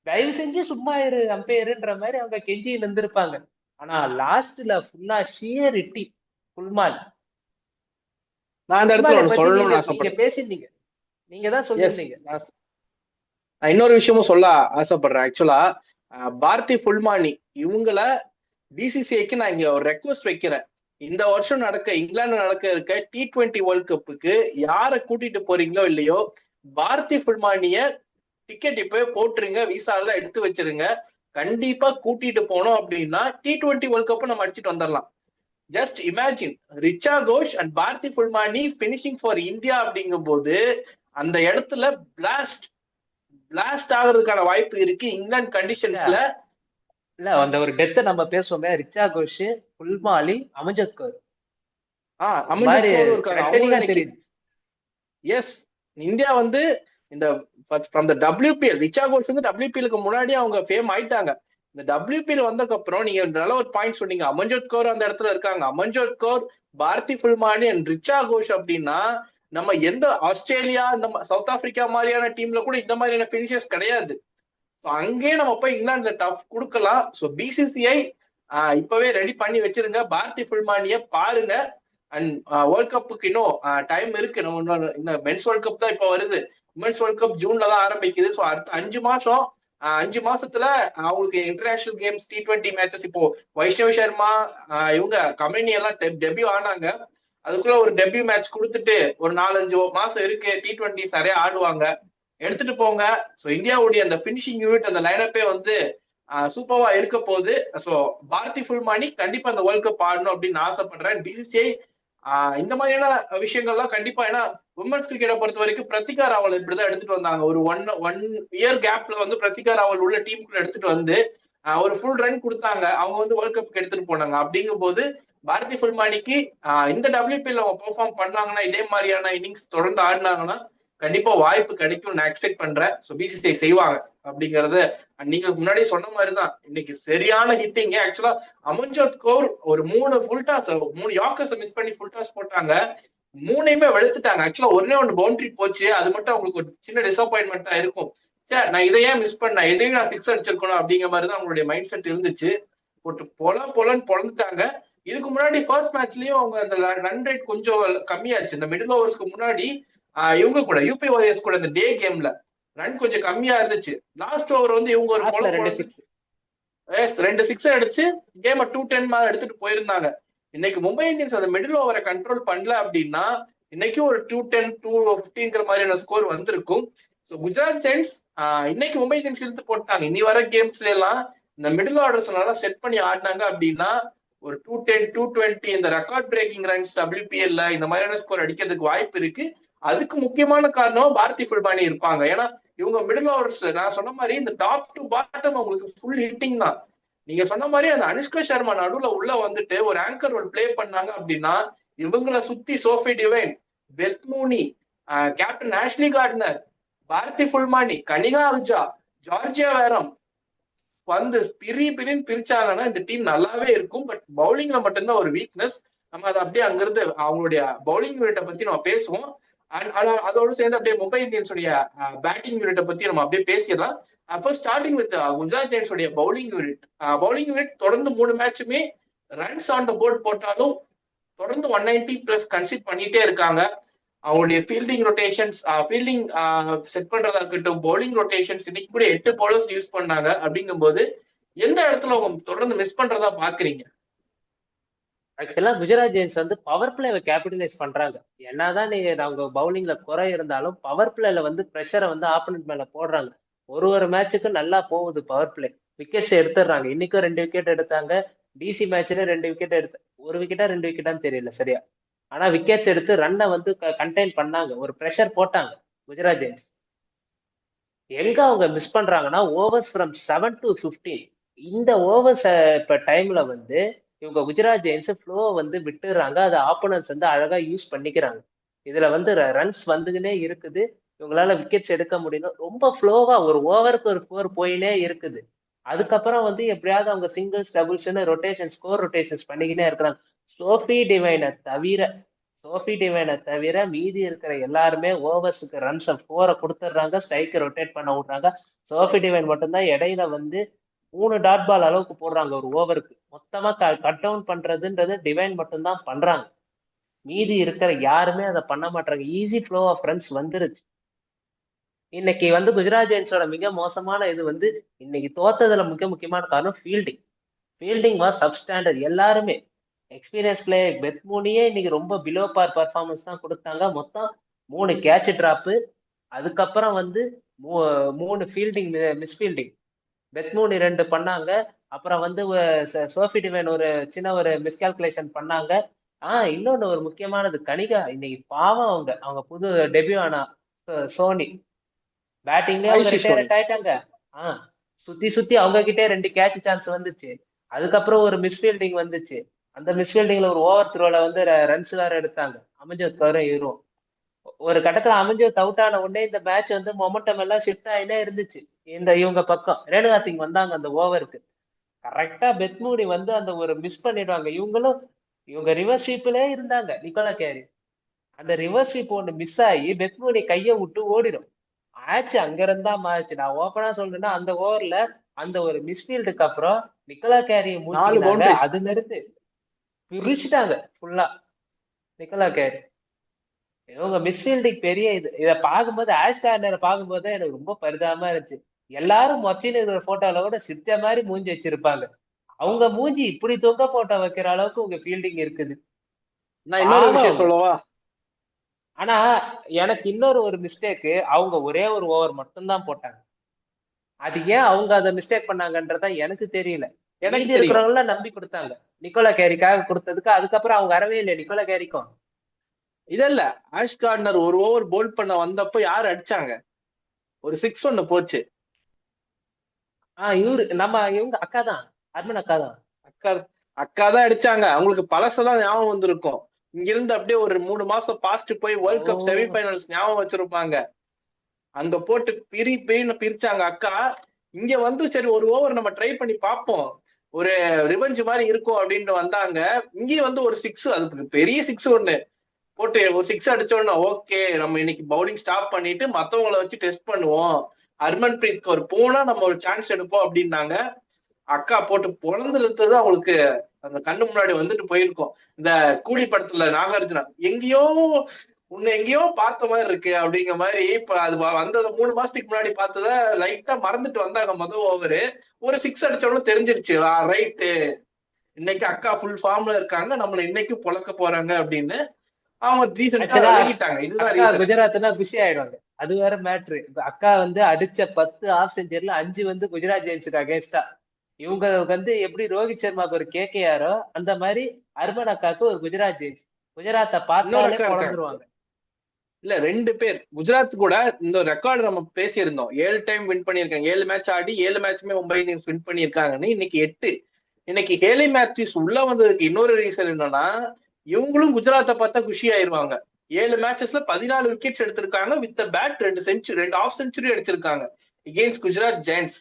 தயவு செஞ்சு சும்மா இரு அம்பையருன்ற மாதிரி அவங்க கெஞ்சி இருந்திருப்பாங்க. ஆனா லாஸ்ட்ல ஃபுல்லா ஷியர் இட்டி ஃபுல்மாலி. நான் அந்த இடத்துல ஒன்னு சொல்லணும்னு ஆசைப்படுறேன். பேசிருந்தீங்க, நீங்க தான் சொல்லிருந்தீங்க. நான் இன்னொரு விஷயமும் சொல்ல ஆசைப்படுறேன். ஆக்சுவலா பாரதி ஃபுல்மானி இவங்கள பிசிசிஐக்கு நான் இங்க ஒரு ரெக்வஸ்ட் வைக்கிறேன். இந்த வருஷம் இங்கிலாந்து நடக்க இருக்க T20 வேர்ல்ட் கப்புக்கு யாரை கூட்டிட்டு போறீங்களோ இல்லையோ, பாரதி ஃபுல்மானிய டிக்கெட் இப்பவே போட்டுருங்க, விசாலாம் எடுத்து வச்சிருங்க. கண்டிப்பா கூட்டிட்டு போனோம் அப்படின்னா T20 வேர்ல்ட் கப் நம்ம அடிச்சுட்டு வந்துடலாம். Just imagine Richa Ghosh and Bharti Fulmali finishing for India அப்படிங்கும் போது அந்த இடத்துல பிளாஸ்ட் ஆகிறதுக்கான வாய்ப்பு இருக்கு இங்கிலாந்து கண்டிஷன்ஸ்ல. இல்ல அந்த ஒரு டெத்தை நம்ம பேசுவோமே, ரிச்சா கோஷ், ஃபுல்மாலி, அமன்ஜோத் கௌர். எஸ், இந்தியா வந்து இந்த ஃப்ரம் த WPL, ரிச்சா கோஷ் வந்து WPL-க்கு முன்னாடி அவங்க ஃபேம் ஆயிட்டாங்க. இந்த WPL வந்ததுக்கு அப்புறம் நீங்க நல்ல ஒரு பாயிண்ட் சொன்னீங்க, அமன்ஜோத் கௌர் அந்த இடத்துல இருக்காங்க. அமன்ஜோத் கௌர், பாரதி ஃபுல்மானி அண்ட் ரிச்சா கோஷ் அப்படின்னா நம்ம எந்த ஆஸ்திரேலியா, இந்த சவுத் ஆப்பிரிக்கா மாதிரியான டீம்ல கூட இந்த மாதிரியான பினிஷர்ஸ் கிடையாது. அங்கே நம்ம போய் இங்கிலாந்துல டஃப் கொடுக்கலாம். ஸோ பிசிசிஐ இப்பவே ரெடி பண்ணி வச்சிருங்க, பாரதி ஃபுல்மானிய பாருங்க. அண்ட் வேர்ல்ட் கப்புக்கு இன்னும் டைம் இருக்கு. நம்ம இன்னும் மென்ஸ் வேர்ல்ட் கப் தான் இப்போ வருது, உமன்ஸ் வேர்ல்ட் கப் ஜூன்ல தான் ஆரம்பிக்குது. ஸோ அடுத்த 5 மாசத்துல அவங்களுக்கு இன்டர்நேஷனல் கேம்ஸ் T20 மேட்சஸ், இப்போ வைஷ்ணவி சர்மா இவங்க கம்பெனி எல்லாம் டெபியூ ஆனாங்க. அதுக்குள்ள ஒரு டெபியூ மேட்ச் கொடுத்துட்டு ஒரு 4-5 மாசம் இருக்கு, T20 சரியா ஆடுவாங்க, எடுத்துட்டு போங்க. ஸோ இந்தியாவுடைய அந்த பினிஷிங் யூனிட், அந்த லைனப்பே வந்து சூப்பர்வா இருக்க போகுது. ஸோ பாரதி ஃபுல்மானி கண்டிப்பா அந்த வேர்ல்ட் கப் ஆடணும் அப்படின்னு ஆசைப்படுறேன். பிசிசிஐ இந்த மாதிரியான விஷயங்கள்லாம் கண்டிப்பா, ஏன்னா உமன்ஸ் கிரிக்கெட்டை பொறுத்த வரைக்கும் பிரத்திகா ராவல் இப்படிதான் எடுத்துட்டு வந்தாங்க. ஒரு ஒன் இயர் கேப்ல வந்து பிரத்திகா ராவல் உள்ள டீமுக்குள்ள எடுத்துட்டு வந்து ஒரு ஃபுல் ரன் கொடுத்தாங்க. அவங்க வந்து வேர்ல்ட் கப்புக்கு எடுத்துட்டு போனாங்க. அப்படிங்கும் போது பாரதி ஃபுல்மானிக்கு இந்த WPL அவங்க பெர்ஃபார்ம் பண்ணாங்கன்னா, இதே மாதிரியான இன்னிங்ஸ் தொடர்ந்து ஆடினாங்கன்னா கண்டிப்பா வாய்ப்பு கிடைக்கும் நான் எக்ஸ்பெக்ட் பண்றேன். ஸோ பிசிசிஐ செய்வாங்க அப்படிங்கறது நீங்க முன்னாடி சொன்ன மாதிரிதான். இன்னைக்கு சரியான ஹிட்டிங். ஆக்சுவலா அமன்ஜோத் கௌர் ஒரு 3 யாக்கர்ஸ் மிஸ் பண்ணி ஃபுல் டாஸ் போட்டாங்க, 3யுமே வெளுத்துட்டாங்க. ஆக்சுவலா ஒன்னே 1 பவுண்டரி போச்சு, அது மட்டும் அவங்களுக்கு ஒரு சின்ன டிசப்பாயின்மெண்டா இருக்கும். நான் இதை ஏன் மிஸ் பண்ணேன், எதையும் நான் சிக்ஸ் அடிச்சிருக்கணும் அப்படிங்கிற மாதிரி தான் அவங்களுடைய மைண்ட் செட் இருந்துச்சு. போட்டு பொலன்னு பொழந்துட்டாங்க. இதுக்கு முன்னாடி ஃபர்ஸ்ட் மேட்ச்லயும் அவங்க அந்த ரன் ரேட் கொஞ்சம் கம்மியாச்சு. இந்த மிடில் ஓவர்ஸ்க்கு முன்னாடி இவங்க கூட யூபி வாரியர்ஸ் கூட இந்த டே கேம்ல ரன் கொஞ்சம் கம்மியா இருந்துச்சு. லாஸ்ட் ஓவர் வந்து இவங்க ஒரு ரெண்டு சிக்ஸ் அடிச்சு கேம 2-10 எடுத்துட்டு போயிருந்தாங்க. இன்னைக்கு மும்பை இந்தியன்ஸ் அந்த மிடில் ஓவரை கண்ட்ரோல் பண்ணல அப்படின்னா இன்னைக்கும் ஒரு 210 250 மாதிரியான ஸ்கோர் வந்திருக்கும். குஜராத் ஜெயின்ஸ் இன்னைக்கு மும்பை இந்தியன்ஸ் இழுத்து போட்டாங்க. இனி வர கேம்ஸ்ல எல்லாம் இந்த மிடில் ஆர்டர்ஸ் நல்லா செட் பண்ணி ஆடினாங்க அப்படின்னா ஒரு 210 220 இந்த ரெக்கார்ட் பிரேக்கிங் ரன்ஸ் WPL இந்த மாதிரியான ஸ்கோர் அடிக்கிறதுக்கு வாய்ப்பு இருக்கு. அதுக்கு முக்கியமான காரணம் பாரதி ஃபுல்பானி இருப்பாங்க. ஏன்னா இவங்க மிடில் ஓவர்ஸ் நான் சொன்ன மாதிரி இந்த டாப் டு பாட்டம் அவங்களுக்கு ஃபுல் ஹிட்டிங் தான். நீங்க சொன்ன மாதிரி அந்த அனுஷ்கா சர்மா நடுவுல உள்ள வந்துட்டு ஒரு ஆங்கர் ரோல் பிளே பண்ணாங்க அப்படின்னா இவங்களை சுத்தி Sophie Devine, Beth Mooney, captain Ashleigh Gardner, Bharti Fulmali, Kanika Ahuja, Georgia Wareham வந்து பிரின்னு பிரிச்சாங்கன்னா இந்த டீம் நல்லாவே இருக்கும். பட் பவுலிங்ல மட்டும்தான் ஒரு வீக்னஸ். நம்ம அதை அப்படியே அங்கிருந்து அவங்களுடைய பவுலிங் யூனிட்டை பத்தி நம்ம பேசுவோம். அதோடு சேர்ந்து அப்படியே மும்பை இந்தியன்ஸுடைய பேட்டிங் யூனிட்டை பத்தி நம்ம அப்படியே பேசிடலாம். அப்போ ஸ்டார்டிங் வித் குஜராத் ஜெயின்ஸுடைய பவுலிங் யூனிட். பவுலிங் யூனிட் தொடர்ந்து 3 மேட்சுமே ரன்ஸ் ஆன் த போர்ட் போட்டாலும் தொடர்ந்து 190+ கன்சிட் பண்ணிட்டே இருக்காங்க. அவங்களுடைய ஃபீல்டிங் ரொட்டேஷன்ஸ், ஃபீல்டிங் செட் பண்றதா இருக்கட்டும், பவுலிங் ரொட்டேஷன்ஸ் இன்னைக்கு கூட 8 பவுலர்ஸ் யூஸ் பண்ணாங்க. அப்படிங்கும்போது எந்த இடத்துல அவங்க தொடர்ந்து மிஸ் பண்றதா பாக்குறீங்க? ஆக்சுவலா குஜராத் ஜெயின்ஸ் வந்து பவர் பிளேவை கேபிட்டலைஸ் பண்றாங்க. என்னதான் நீங்க அவங்க பவுலிங்ல குறை இருந்தாலும் பவர் பிளேல வந்து ப்ரெஷரை வந்து ஆப்போனன்ட் மேல போடுறாங்க. ஒரு மேட்சுக்கு நல்லா போகுது பவர் பிளே. விக்கெட்ஸ் எடுத்துடுறாங்க. இன்னைக்கும் 2 விக்கெட் எடுத்தாங்க. டிசி மேட்ச்ல 2 விக்கெட் எடுத்து 1 விக்கெட்டா 2 விக்கெட்டான்னு தெரியல சரியா. ஆனா விக்கெட்ஸ் எடுத்து ரன்னை வந்து கண்டெயின் பண்ணாங்க. ஒரு ப்ரெஷர் போட்டாங்க குஜராத் ஜெயின்ஸ். எங்க அவங்க மிஸ் பண்றாங்கன்னா ஓவர்ஸ் ஃப்ரம் 7 to 15 இந்த ஓவர்ஸ் இப்ப டைம்ல வந்து இவங்க குஜராத் ஜெயின்ஸ் ஃப்ளோ வந்து விட்டுறாங்க. அதை ஆப்போனன்ஸ் வந்து அழகா யூஸ் பண்ணிக்கிறாங்க. இதுல வந்து ரன்ஸ் வந்துக்கினே இருக்குது. இவங்களால விக்கெட்ஸ் எடுக்க முடியல. ரொம்ப ஃப்ளோவா ஒரு ஓவருக்கு ஒரு ஸ்கோர் போயினே இருக்குது. அதுக்கப்புறம் வந்து எப்படியாவது அவங்க சிங்கிள்ஸ் டபுள்ஸ்ன்னு ரொட்டேஷன் ஸ்கோர் ரொட்டேஷன்ஸ் பண்ணிக்கிட்டே இருக்கிறாங்க. சோஃபி டிவைனை தவிர மீதி இருக்கிற எல்லாருமே ஓவர்ஸுக்கு ரன்ஸ் 4 கொடுத்துட்றாங்க. ஸ்ட்ரைக்கை ரொட்டேட் பண்ண விடுறாங்க. சோஃபி டிவைன் மட்டும்தான் இடையில வந்து 3 டாட் பால் அளவுக்கு போடுறாங்க ஒரு ஓவருக்கு. மொத்தமா கட் டவுன் பண்றதுன்றது டிவைன் மட்டும்தான் பண்றாங்க. மீதி இருக்கிற யாருமே அதை பண்ண மாட்டாங்க. ஈஸி ஃப்ளோ ஆஃப் ரன்ஸ் வந்துருச்சு. இன்னைக்கு வந்து குஜராத் ஜெயின்ஸோட மிக மோசமான இது வந்து இன்னைக்கு தோத்ததுல மிக முக்கியமான காரணம் ஃபீல்டிங் வாஸ் சப்ஸ்டாண்டர்ட். எல்லாருமே எக்ஸ்பீரியன்ஸ் பிளேயர். பெத் மூனியே இன்னைக்கு ரொம்ப பிலோ பார் பர்ஃபார்மன்ஸ் தான் கொடுத்தாங்க. மொத்தம் 3 கேட்ச் டிராப்பு. அதுக்கப்புறம் வந்து 3 ஃபீல்டிங் மிஸ்ஃபீல்டிங். பெத் மூனி 2 பண்ணாங்க. அப்புறம் வந்து சோஃபி டிவைன் ஒரு சின்ன ஒரு மிஸ்கால்குலேஷன் பண்ணாங்க. இன்னொன்னு ஒரு முக்கியமானது, கனிகா இன்னைக்கு பாவம் அவங்க புது டெபியூ ஆனா சோனி பேட்டிங்லயே அவங்க ரிட்டையர்ட் ஆயிட்டாங்க. சுத்தி அவங்க கிட்டே 2 கேட்ச் சான்ஸ் வந்துச்சு. அதுக்கப்புறம் ஒரு மிஸ்ஃபீல்டிங் வந்துச்சு. அந்த மிஸ்ஃபீல்டிங்ல ஒரு ஓவர் த்ரோல வந்து ரன்ஸ் வேற எடுத்தாங்க. அமஞ்சோத் கவரும் இவரும் ஒரு கட்டத்துல அமஞ்சோத் அவுட் ஆன உடனே இந்த மேட்ச் வந்து மொமெண்டம் எல்லாம் ஷிஃப்ட் ஆயினே இருந்துச்சு இவங்க பக்கம். ரேணுகா சிங் வந்தாங்க அந்த ஓவருக்கு. கரெக்டா பெத் மூனி வந்து அந்த ஒரு மிஸ் பண்ணிடுவாங்க. இவங்க ரிவர்ஸ் ஸ்வீப்லயே இருந்தாங்க நிக்கோலா கேரி. அந்த ரிவர்ஸ் ஸ்வீப் ஒன்று மிஸ் ஆகி பெத் மூனி கையை விட்டு ஓடிடும். ஆச்சு அங்க இருந்தா மாச்சு. நான் ஓப்பனா சொல்றேன்னா அந்த ஓவர்ல அந்த ஒரு மிஸ்ஃபீல்டுக்கு அப்புறம் நிக்கோலா கேரியை முடிச்சு அதுல இருந்து பிரிச்சுட்டாங்க ஃபுல்லா நிக்கோலா கேரி. இவங்க மிஸ்ஃபீல்டிங் பெரிய இதை பார்க்கும்போது ஆஷ் கார்னரை பார்க்கும்போது எனக்கு ரொம்ப பரிதாபமா இருந்துச்சு. எல்லாரும் மொச்சின்னு இருக்கிற போட்டோல கூட சித்த மாதிரி மூஞ்சி வச்சிருப்பாங்க. அவங்க மூஞ்சி இப்படி தொங்க போட்டோ வைக்கிற அளவுக்கு உங்க ஃபீல்டிங் இருக்குது. நான் இன்னொரு விஷயம் சொல்லவா? ஆனா எனக்கு இன்னொரு ஒரு மிஸ்டேக்கு, அவங்க ஒரே ஒரு ஓவர் மட்டும்தான் போட்டாங்க. அது ஏன் அவங்க அதை மிஸ்டேக் பண்ணாங்கன்றதா எனக்கு தெரியல. எனக்கு இருக்கிறவங்கள நம்பி கொடுத்தாங்க நிக்கோலா கேரிக்காக கொடுத்ததுக்கு. அதுக்கப்புறம் அவங்க வரவே இல்லை நிக்கோலா கேரிக்கும். இல்ல ஆஷ் கார்னர் ஒரு ஓவர் போல் பண்ண வந்தப்ப யாரு அடிச்சாங்க? ஒரு 6 ஒண்ணு போச்சு. இவங்க அக்கா தான், அர்மன் அக்கா தான். அக்கா தான் அடிச்சாங்க. அவங்களுக்கு பழசெல்லாம் ஞாபகம் வந்திருக்கும். இங்க இருந்து அப்படியே ஒரு 3 மாசம் பாஸ்ட் போய் வேர்ல்ட் கப் செமிஃபைனல்ஸ் ஞாபகம் வச்சிருப்பாங்க. அங்க போட்டு பிரின்னு பிரிச்சாங்க அக்கா. இங்க வந்து சரி ஒரு ஓவர் நம்ம ட்ரை பண்ணி பார்ப்போம், ஒரு ரிவெஞ்ச் மாதிரி இருக்கும் அப்படின்ட்டு வந்தாங்க. இங்கே வந்து ஒரு 6, அதுக்கு பெரிய 6 ஒண்ணு போட்டு ஒரு 6 அடிச்சோன்னா ஓகே நம்ம இன்னைக்கு பவுலிங் ஸ்டாப் பண்ணிட்டு மத்தவங்களை வச்சு டெஸ்ட் பண்ணுவோம், ஹர்மன் பிரீத் கௌர் போனா நம்ம ஒரு சான்ஸ் எடுப்போம் அப்படின்னாங்க. அக்கா போட்டு பொழந்துருத்தது அவங்களுக்கு அந்த கண்ணு முன்னாடி வந்துட்டு போயிருக்கோம். இந்த கூலி படத்துல நாகார்ஜுனா எங்கேயோ உன்னை எங்கேயோ பார்த்த மாதிரி இருக்கு அப்படிங்கிற மாதிரி இப்ப அது வந்தது 3 மாசத்துக்கு முன்னாடி பார்த்தத லைட்டா மறந்துட்டு வந்தாங்க. முதல் ஓவரு ஒரு 6 அடிச்சவனும் தெரிஞ்சிருச்சு, ரைட்டு இன்னைக்கு அக்கா ஃபுல் ஃபார்ம்ல இருக்காங்க, நம்மள இன்னைக்கு பொழக்க போறாங்க அப்படின்னு அவங்க ரீசெண்டா விலகிட்டாங்க. இதுதான் அக்கா ரீசன். குஜராத்னா குஷி ஆயிடுவாங்க. அது வேற மேட்ரு. அக்கா வந்து அடிச்ச 10 ஆஃப் செஞ்சுரில 5 வந்து குஜராத் ஜெயின்ஸுக்கு அகேன்ஸ்டா. இவங்க வந்து எப்படி ரோஹித் சர்மாக்கு ஒரு கேகேஆரோ அந்த மாதிரி ஹர்மன் அக்காக்கு ஒரு குஜராத் ஜெயின்ஸ். குஜராத்தை பார்த்தாலே பொழந்துருவாங்க. இல்ல 2 பேர் குஜராத் கூட இந்த ரெக்கார்டு நம்ம பேசியிருந்தோம். 7 டைம் வின் பண்ணிருக்காங்க. 7 மேட்ச் ஆடி 7 மேட்சுமே மும்பை இந்தியன்ஸ் வின் பண்ணிருக்காங்கன்னு. இன்னைக்கு 8. இன்னைக்கு ஹேலி மேத்யூஸ் உள்ள வந்ததுக்கு இன்னொரு ரீசன் என்னன்னா, இவங்களும் குஜராத்தை பார்த்தா குஷி ஆயிருவாங்க. 7 மேட்சஸ்ல 14 விக்கெட்ஸ் எடுத்திருக்காங்க. வித் பேட் 2 ஆஃப் செஞ்சுரி அடிச்சிருக்காங்க against Gujarat Giants.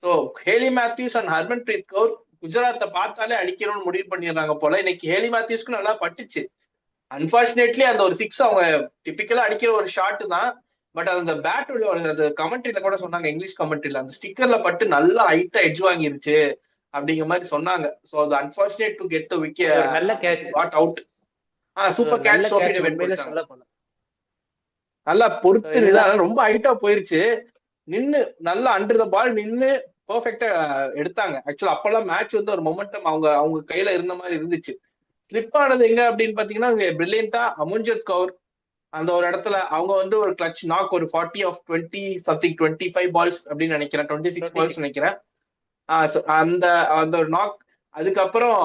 So Hayley Matthews and Harmanpreet Kaur குஜராத்தை பார்த்தாலே அடிக்கணும்னு முடிவு பண்ணிடுறாங்க போல. இன்னைக்கு ஹேலி மேத்யூஸ்க்கு நல்லா பட்டுச்சு. அன்பார்ச்சுனேட்லி அந்த ஒரு 6 அவங்க டிபிக்கலா அடிக்கிற ஒரு ஷாட் தான். பட் அந்த பேட்டோட அந்த கமெண்ட்ரியில கூட சொன்னாங்க, இங்கிலீஷ் கமெண்ட்ரியில அந்த ஸ்டிக்கர்ல பட்டு நல்லா ஹைட்டா எட்ஜ் வாங்கிருச்சு அப்படிங்கிற மாதிரி சொன்னாங்க. சோ அது unfortunate to get the wicket. நல்ல catch, caught out. Super catch. Sophie Devine நல்லா பொறுத்து ரொம்ப ஹைட்டா போயிருச்சு. நின்னு நல்லா அண்டர் த பால் நின்னு பெர்ஃபெக்ட்டா எடுத்தாங்க. ஆக்சுவலா அப்பெல்லாம் மேட்ச் வந்து ஒரு மொமெண்டம் அவங்க கையில இருந்த மாதிரி இருந்துச்சு. ஸ்லிப் ஆனது எங்க அப்படின்னு பாத்தீங்கன்னா, பிரில்லியண்டா அமன்ஜோத் கௌர் அந்த ஒரு இடத்துல அவங்க வந்து ஒரு கிளட்ச் நாக் ஒரு 40 ஆஃப் 20 சம்திங் 25 பால்ஸ் அப்படின்னு நினைக்கிறேன், 26 பால்ஸ் நினைக்கிறேன். அந்த அந்த ஒரு நாக். அதுக்கப்புறம்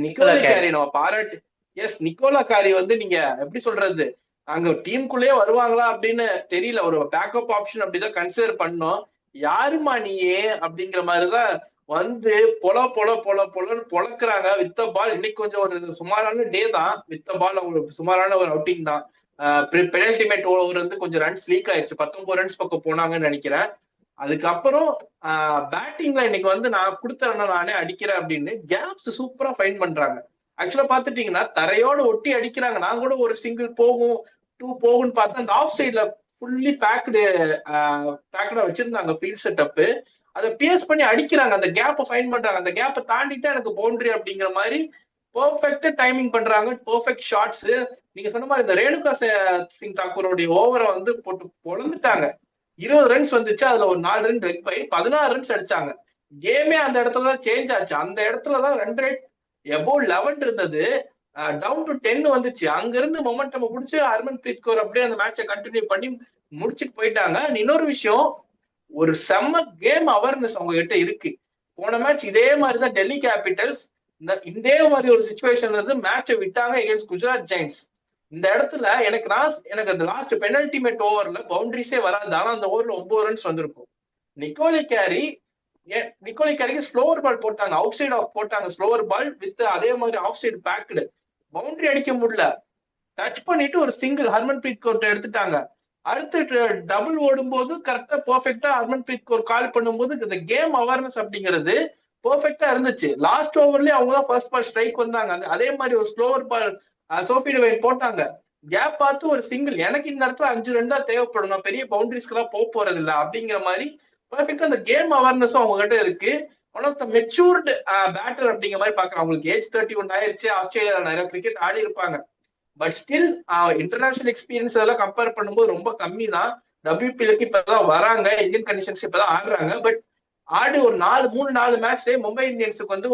நிக்கோலா கேரி நம்ம பாராட்டு. எஸ், நிக்கோலா கேரி வந்து நீங்க எப்படி சொல்றது, அங்க டீமுக்குள்ளேயே வருவாங்களா அப்படின்னு தெரியல. ஒரு பேக்கப் ஆப்ஷன் அப்படிதான் கன்சிடர் பண்ணோம். யாருமா நீயே அப்படிங்கிற மாதிரிதான் வந்து பொலன்னு பொழக்கிறாங்க வித் பால். இன்னைக்கு கொஞ்சம் ஒரு சுமாரான டே தான். வித் பால் அவங்களுக்கு சுமாரான ஒரு அவுட்டிங் தான். பெனல்டிமேட் ஓவர் வந்து கொஞ்சம் ரன்ஸ் லீக் ஆயிடுச்சு. 19 ரன்ஸ் பக்கம் போனாங்கன்னு நினைக்கிறேன். அதுக்கப்புறம் பேட்டிங்ல இன்னைக்கு வந்து நான் கொடுத்த ரன்னை நானே அடிக்கிறேன் அப்படின்னு கேப்ஸ் சூப்பரா ஃபைன் பண்றாங்க. ஆக்சுவலா பாத்துட்டீங்கன்னா தரையோட ஒட்டி அடிக்கிறாங்க. நான் கூட ஒரு சிங்கிள் போகும் 2 போகும்னு பார்த்தா அந்த ஆஃப் சைட்ல ஃபுல்லி பேக்கடா வச்சிருந்தாங்க ஃபீல்ட் செட்டப். அதை பியர்ஸ் பண்ணி அடிக்கிறாங்க. அந்த கேப்பை ஃபைன் பண்றாங்க. அந்த கேப்பை தாண்டிட்டா எனக்கு பவுண்டரி அப்படிங்கிற மாதிரி பெர்ஃபெக்டா டைமிங் பண்றாங்க. Perfect shots. நீங்க சொன்ன மாதிரி இந்த ரேணுகா சிங் தாக்கூரோடைய ஓவரை வந்து போட்டு பொழந்துட்டாங்க. 20 ரன்ஸ் வந்துச்சு. அதுல ஒரு 4 ரன் ரெக் பை 16 ரன்ஸ் அடிச்சாங்க. கேமே அந்த இடத்துல தான் சேஞ்ச் ஆச்சு. அந்த இடத்துலதான் ரன் ரேட் எபோவ் 11 இருந்தது, டவுன் டு 10 வந்துச்சு. அங்க இருந்து மொமெண்டம் பிடிச்சு ஹர்மன் பிரீத் கௌர் அப்படியே அந்த மேட்சை கண்டினியூ பண்ணி முடிச்சுட்டு போயிட்டாங்க. இன்னொரு விஷயம், ஒரு செம்ம கேம் அவேர்னஸ் அவங்க கிட்ட இருக்கு. போன மேட்ச் இதே மாதிரிதான் டெல்லி கேபிட்டல்ஸ் இதே மாதிரி ஒரு சிச்சுவேஷன்ல இருந்து மேட்சை விட்டாங்க எகென்ஸ்ட் குஜராத் ஜெயின்ஸ். இந்த இடத்துல எனக்கு அந்த லாஸ்ட் பெனல்டிமேட் ஓவர்ல பவுண்டரிஸே வராது. ஆனா அந்த ஓவர்ல 9 ரன்ஸ் வந்திருக்கும். நிக்கோலி கேரிக்கு ஸ்லோவர் பால் போட்டாங்க, அவுட் சைட் ஆஃப் போட்டாங்க ஸ்லோவர் பால் வித் அதே மாதிரி ஆஃப் சைடு பேக்டு. பவுண்டரி அடிக்க முடியல. டச் பண்ணிட்டு ஒரு சிங்கிள் ஹர்மன் பிரீத் கௌர் எடுத்துட்டாங்க. அடுத்து டபுள் ஓடும்போது கரெக்டா பெர்ஃபெக்டா ஹர்மன் பிரீத் கௌர் கால் பண்ணும்போது இந்த கேம் அவேர்னஸ் அப்படிங்கிறது பெர்ஃபெக்டா இருந்துச்சு. லாஸ்ட் ஓவர்லயே அவங்க தான் ஃபர்ஸ்ட் பால் ஸ்ட்ரைக் வந்தாங்க. அதே மாதிரி ஒரு ஸ்லோவர் பால் சோஃபி டிவைன் போட்டாங்க. கேப் பார்த்து ஒரு சிங்கிள். எனக்கு இந்த இடத்துல 5 ரன் தான் தேவைப்படும், நான் பெரிய பவுண்டரிஸ்க்கு தான் போறது இல்லை அப்படிங்கிற மாதிரி பெர்ஃபெக்டா அந்த கேம் அவேர்னஸும் அவங்க கிட்ட இருக்கு. One of the matured batter அப்படிங்கிற மாதிரி பாக்குறேன். அவங்களுக்கு ஏஜ் 31 ஆயிருச்சு. ஆஸ்திரேலியாவில் நிறைய கிரிக்கெட் ஆடி இருப்பாங்க. பட் ஸ்டில் இன்டர்நேஷனல் எக்ஸ்பீரியன்ஸ் அதெல்லாம் கம்பேர் பண்ணும்போது ரொம்ப கம்மி தான். WPLக்கு இப்பதான் வராங்க, இந்தியன் கண்டிஷன்ஸ் இப்பதான் ஆடுறாங்க. பட் ஆடு ஒரு 3-4 மேட்ச்லயே மும்பை இந்தியன்ஸுக்கு வந்து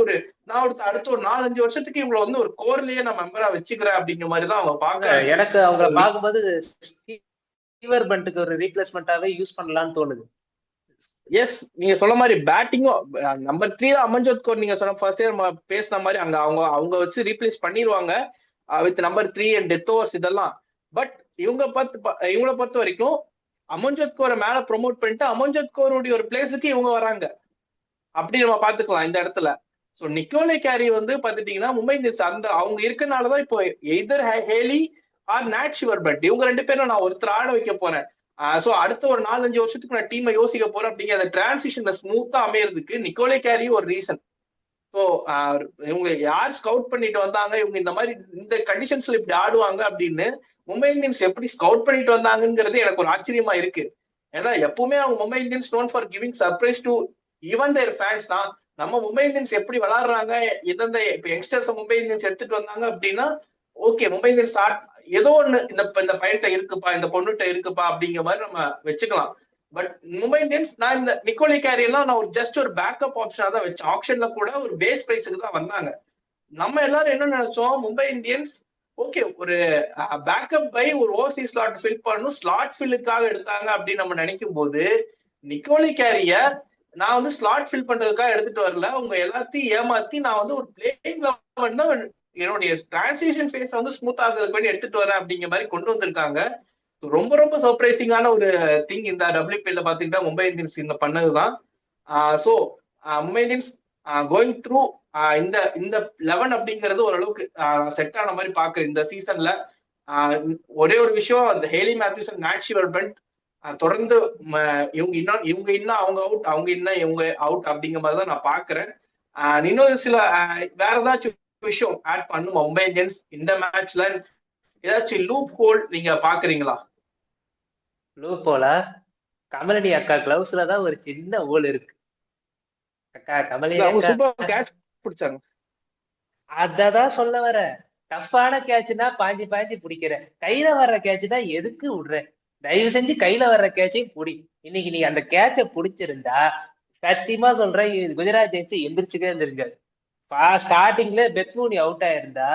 அடுத்த ஒரு 4-5 வருஷத்துக்கு இவங்களை வந்து ஒரு கோர்லயே நான் மெம்பரா வச்சுக்கிறேன் அப்படிங்கிற மாதிரி தான் அவங்க பாக்குறாங்க. எனக்கு அவங்களை பார்க்கும்போது ஸ்டீவர் பண்ட்டுக்கு ஒரு ரீப்ளேஸ்மெண்டாவே யூஸ் பண்ணலாம்னு தோணுது. எஸ், நீங்க சொன்ன மாதிரி பேட்டிங்கும் நம்பர் 3 அமன்ஜோத் கௌர் நீங்க சொன்ன ஃபர்ஸ்ட் இயர் பேசின மாதிரி அங்க அவங்க வச்சு ரீப்ளேஸ் பண்ணிடுவாங்க with number 3 and death overs இதெல்லாம். பட் இவங்களை பொறுத்த வரைக்கும் அமன்ஜோத் கௌரை மேல ப்ரொமோட் பண்ணிட்டு அமன்ஜோத் கௌருடைய ஒரு பிளேஸுக்கு இவங்க வராங்க. அப்படி நம்ம பாத்துக்கலாம் இந்த இடத்துல. சோ நிக்கோலை கேரி வந்து பாத்துட்டீங்கன்னா மும்பை இந்தியன்ஸ் அவங்க இருக்கனாலதான் இப்போ எய்தர் ஹேலி ஆர் நேட் ஷிவர்பண்ட் இவங்க 2 பேரும் நான் ஒருத்தர் ஆட வைக்க போறேன். சோ அடுத்த ஒரு 4-5 வருஷத்துக்கு நான் டீமை யோசிக்க போறேன் அப்படிங்கிற அந்த டிரான்சிஷன் ஸ்மூத்தா அமையறதுக்கு நிக்கோலை கேரி ஒரு ரீசன். ஸோ இவங்க யார் ஸ்கவுட் பண்ணிட்டு வந்தாங்க, இவங்க இந்த மாதிரி இந்த கண்டிஷன்ஸ்ல இப்படி ஆடுவாங்க அப்படின்னு மும்பை இந்தியன்ஸ் எப்படி ஸ்கவுட் பண்ணிட்டு வந்தாங்கிறது எனக்கு ஒரு ஆச்சரியமா இருக்கு. ஏன்னா எப்பவுமே அவங்க Mumbai Indians known for giving surprise to even there fans தான். நம்ம மும்பை இந்தியன்ஸ் எப்படி விளாடுறாங்க, எந்தெந்த இப்ப யங்ஸ்டர்ஸ் மும்பை இந்தியன்ஸ் எடுத்துட்டு வந்தாங்க அப்படின்னா ஓகே மும்பை இந்தியன்ஸ் ஏதோ ஒண்ணு இந்த பையன்கிட்ட இருக்குப்பா, இந்த பொண்ணுகிட்ட இருக்குப்பா அப்படிங்கிற மாதிரி நம்ம வச்சுக்கலாம். பட் மும்பை இந்தியன்ஸ் நான் இந்த நிக்கோலி கேரி எல்லாம் நான் ஒரு ஜஸ்ட் ஒரு பேக்கப் ஆப்ஷனா தான் வச்சேன். ஆப்ஷன்ல கூட ஒரு பேஸ் பிரைஸுக்கு தான் வந்தாங்க. நம்ம எல்லாரும் என்ன நினைச்சோம், மும்பை இந்தியன்ஸ் ஓகே ஒரு பேக்கப் பை ஒரு ஓவர்சி ஸ்லாட் ஃபில் பண்ணணும், ஸ்லாட் ஃபில்லுக்காக எடுத்தாங்க அப்படின்னு நம்ம நினைக்கும் போது நிக்கோலி கேரிய நான் வந்து ஸ்லாட் ஃபில் பண்றதுக்காக எடுத்துட்டு வரல, உங்க எல்லாத்தையும் ஏமாத்தி நான் வந்து ஒரு பிளேயிங் லெவன் தான் என்னுடைய டிரான்சிஷன் ஃபேஸ் வந்து ஸ்மூத் ஆகுறதுக்கு வேண்டி எடுத்துட்டு வரேன் அப்படிங்கிற மாதிரி கொண்டு வந்திருக்காங்க. ரொம்ப ரொம்ப சர்ப்ரைசிங்கான ஒரு திங் இந்த டபிள்யூபிஎல்ல பாத்தீங்கன்னா மும்பை இந்தியன்ஸ் இந்த பண்ணதுதான். So Mumbai Indians going through இந்த இந்த 11 அப்படிங்கிறது ஓரளவுக்கு செட் ஆன மாதிரி பாக்குறேன் இந்த சீசன்ல. ஒரே ஒரு விஷயம், அந்த ஹேலி மேத்யூஸ் அண்ட் மேட் ஷிவர்பண்ட் தொடர்ந்து இவங்க இன்னும் அவங்க அவுட், அவங்க இன்னும் இவங்க அவுட் அப்படிங்கிற மாதிரி தான் நான் பாக்குறேன். இன்னொரு சில வேற ஏதாச்சும் விஷயம் ஆட் பண்ணும் மும்பை இந்தியன்ஸ் இந்த மேட்ச்ல, ஏதாச்சும் லூப் ஹோல் நீங்க பாக்குறீங்களா? லூப் ஹோலா? கமலடி அக்கா கிளவுஸ்ல தான் ஒரு சின்ன ஹோல் இருக்கு அக்கா. கமலடி அவங்க அக்கா சூப்பர் கேட்ச் பிடிச்சாங்க. அததான் சொல்ல வர. டஃப்பான கேட்ச்னா பாஞ்சி பாஞ்சி பிடிக்கிற, கையில வர்ற கேட்ச்னா எதுக்கு விடுற? தயவு செஞ்சு கையில வர்ற கேட்சையும் புடி. இன்னைக்கு நீ அந்த கேட்சை பிடிச்சிருந்தா சத்தியமா சொல்றேன், குஜராத் ஜெயின்ஸ் எந்திரிச்சுக்கே இருந்திருக்காரு. ஸ்டார்டிங்ல பெத்மூனி அவுட் ஆயிருந்தா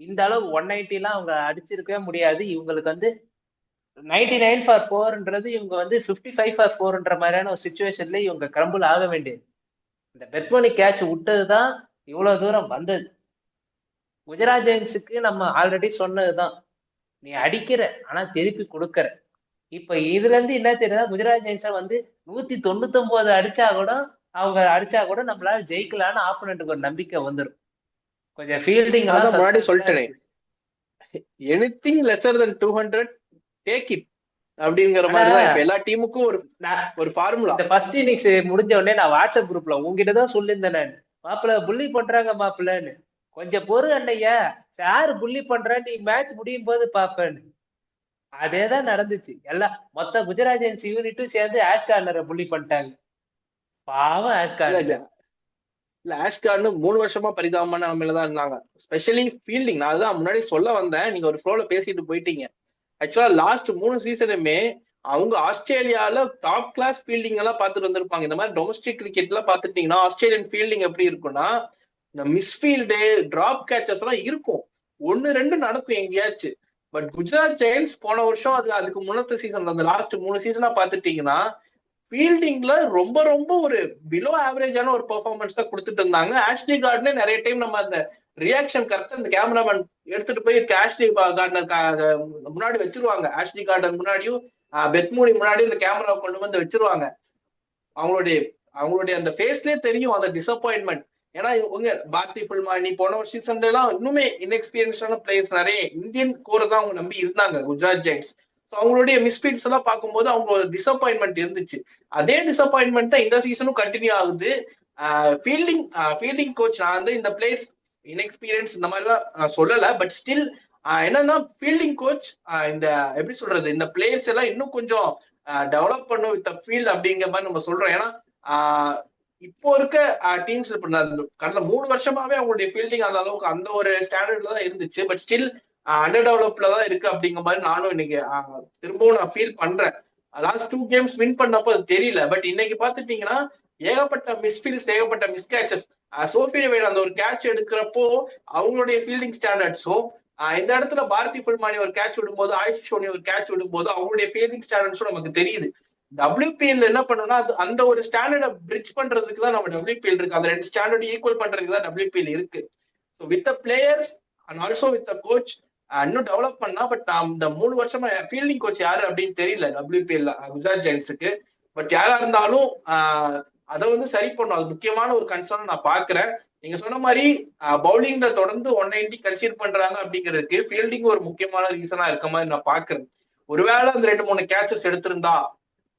இந்த அளவு 190 எல்லாம் அவங்க அடிச்சிருக்கவே முடியாது. இவங்களுக்கு வந்து 99 for 4ன்றது இவங்க வந்து 55 for 4ன்ற மாதிரியான ஒரு சுச்சுவேஷன்ல இவங்க கிரம்பிள் ஆக வேண்டியது. இந்த பெத்மூனி கேட்ச் விட்டதுதான் இவ்வளவு தூரம் வந்தது. குஜராத் ஜெயின்ஸுக்கு நம்ம ஆல்ரெடி சொன்னதுதான், நீ அடிக்கிற ஆனா திருப்பி கொடுக்கற. இப்ப இதுல இருந்து என்ன தெரியுதா, குஜராத் ஜெயின்ஸ வந்து 199 அடிச்சா கூட நம்மளால ஜெயிக்கலான்னு ஆப்போனன்ட்டுக்கு ஒரு நம்பிக்கை வந்துடும். கொஞ்சம் ஃபீல்டிங் எல்லாம் முன்னாடி சொல்லிட்டேனே, anything lesser than 200 take it அப்படிங்கிற மாதிரி தான் இப்ப எல்லா டீமுக்கும் ஒரு ஃபார்முலா. இந்த ஃபர்ஸ்ட் இன்னிங்ஸ் முடிஞ்ச உடனே நான் வாட்ஸ்அப் குரூப்ல உங்ககிட்டதான் சொல்லியிருந்தேன், நான் மாப்பிள்ள புள்ளி பண்றாங்க மாப்பிள்ளன்னு, கொஞ்சம் பொறு அண்ணையா, சார் புள்ளி பண்ற, நீ மேட்ச் முடியும் போது பாப்பேன்னு. அதேதான் நடந்துச்சு. எல்லாம் மொத்த குஜராத் ஜெயின்ஸ் யூனிட்டும் சேர்ந்து ஆஷ் கார்னரை புள்ளி பண்ணிட்டாங்க. பாவம் ஆஷ் கார்னர். இல்ல ஆஷ் கார்னர் 3 வருஷமா பரிதாபமான நிலைமையிலதான் இருந்தாங்க, ஸ்பெஷலி ஃபீல்டிங். நான் அதுதான் முன்னாடி சொல்ல வந்தேன், நீங்க ஒரு ஃப்ளோல பேசிட்டு போயிட்டீங்க. ஆக்சுவலா லாஸ்ட் 3 சீசனுமே அவங்க ஆஸ்திரேலியால டாப் கிளாஸ் ஃபீல்டிங் எல்லாம் பார்த்துட்டு வந்திருப்பாங்க. இந்த மாதிரி டொமஸ்டிக் கிரிக்கெட் எல்லாம் பார்த்துட்டீங்கன்னா ஆஸ்திரேலியன் ஃபீல்டிங் எப்படி இருக்கும்னா, இந்த மிஸ்ஃபீல்டு டிராப் கேச்சஸ் எல்லாம் இருக்கும், 1-2 நடக்கும் எங்கேயாச்சும். பட் குஜராத் ஜெயின்ஸ் போன வருஷம் அதுக்கு முன்னத்த சீசன் அந்த லாஸ்ட் 3 சீசனா பாத்துட்டீங்கன்னா ஃபீல்டிங்ல ரொம்ப ரொம்ப ஒரு பிலோ ஆவரேஜான ஒரு பெர்ஃபார்மன்ஸ் தான் கொடுத்துட்டு இருந்தாங்க. ஆஷ்லி கார்டனே நிறைய டைம் நம்ம அந்த ரியாக்ஷன் கரெக்டா இந்த கேமராமேன் எடுத்துட்டு போய் ஆஷ்லி கார்டனர் முன்னாடி வச்சிருவாங்க. ஆஷ்லி கார்டன் முன்னாடியும் பெத்மூனி முன்னாடியும் இந்த கேமரா கொண்டு வந்து வச்சிருவாங்க. அவங்களுடைய அந்த ஃபேஸ்லயே தெரியும் அந்த டிசப்பாயின்மெண்ட். ஏன்னா இவங்க பாரதி புல்மானி போன ஒரு சீசன்ல எல்லாம் இன்னுமே இன்எக்ஸ்பீரியன்ஸான பிளேயர்ஸ் நிறைய இந்தியன் கோரை தான் அவங்க நம்பி இருந்தாங்க குஜராத் ஜெயின்ஸ். அவங்களுடைய மிஸ்பீட்ஸ் எல்லாம் பார்க்கும்போது அவங்களோட டிசப்பாயின்மெண்ட் இருந்துச்சு. அதே டிசப்பாயின்மெண்ட் தான் இந்த சீசனும் கண்டினியூ ஆகுது. ஃபீல்டிங் கோச் நான் வந்து இந்த பிளேஸ் இன்எக்ஸ்பீரியன்ஸ் இந்த மாதிரிலாம் சொல்லல, பட் ஸ்டில் என்னன்னா ஃபீல்டிங் கோச் இந்த எப்படி சொல்றது, இந்த பிளேயர்ஸ் எல்லாம் இன்னும் கொஞ்சம் டெவலப் பண்ணும் வித் ஃபீல்ட் அப்படிங்கிற மாதிரி நம்ம சொல்றோம். ஏன்னா இப்போ இருக்க டீம்ஸ் கடந்த 3 வருஷமாவே அவங்களுடைய ஃபீல்டிங் அந்த அளவுக்கு அந்த ஒரு ஸ்டாண்டர்ட்ல தான் இருந்துச்சு. பட் ஸ்டில் அண்டர் டெவலப்ல தான் இருக்கு அப்படிங்கிற மாதிரி நானும் இன்னைக்கு திரும்பவும் நான் ஃபீல் பண்றேன். லாஸ்ட் 2 கேம்ஸ் வின் பண்ணப்போ அது தெரியல, பட் இன்னைக்கு பாத்துட்டீங்கன்னா ஏகப்பட்ட மிஸ்ஃபீல்ட்ஸ், ஏகப்பட்ட மிஸ்கேச்சஸ். சோஃபி டேவிட் அந்த ஒரு கேட்ச் எடுக்கிறப்போ அவங்களுடைய ஃபீல்டிங் ஸ்டாண்டர்ட்ஸும் இந்த இடத்துல பாரதி புல்மானி ஒரு கேட்ச் விடும்போது, ஆயுஷ் சோனி ஒரு கேட்ச் விடும்போது அவங்களுடைய ஃபீல்டிங் ஸ்டாண்டர்ட்ஸும் நமக்கு தெரியுது. WPL என்ன பண்ணணும்னா அந்த ஒரு ஸ்டாண்டர்டை பிரிட்ஜ் பண்றதுக்கு தான் நம்ம WPL இருக்கு. அந்த 2 ஸ்டாண்டர்ட் ஈக்குவல் பண்றதுக்கு தான் WPL இருக்கு. With the players and also with the coach இன்னும் டெவலப் பண்ணா. பட் இந்த 3 வருஷமா ஃபீல்டிங் கோச் யாரு அப்படின்னு தெரியல WPL குஜராத் ஜெயின்ஸுக்கு. பட் யாரா இருந்தாலும் அதை வந்து சரி பண்ணும், அது முக்கியமான ஒரு கன்சர்ன் நான் பாக்குறேன். நீங்க சொன்ன மாதிரி பவுலிங்ல தொடர்ந்து 190 கன்சிடர் பண்றாங்க அப்படிங்கிறதுக்கு ஃபீல்டிங் ஒரு முக்கியமான ரீசனா இருக்க மாதிரி நான் பாக்குறேன். ஒருவேளை அந்த 2-3 கேச்சஸ் எடுத்திருந்தா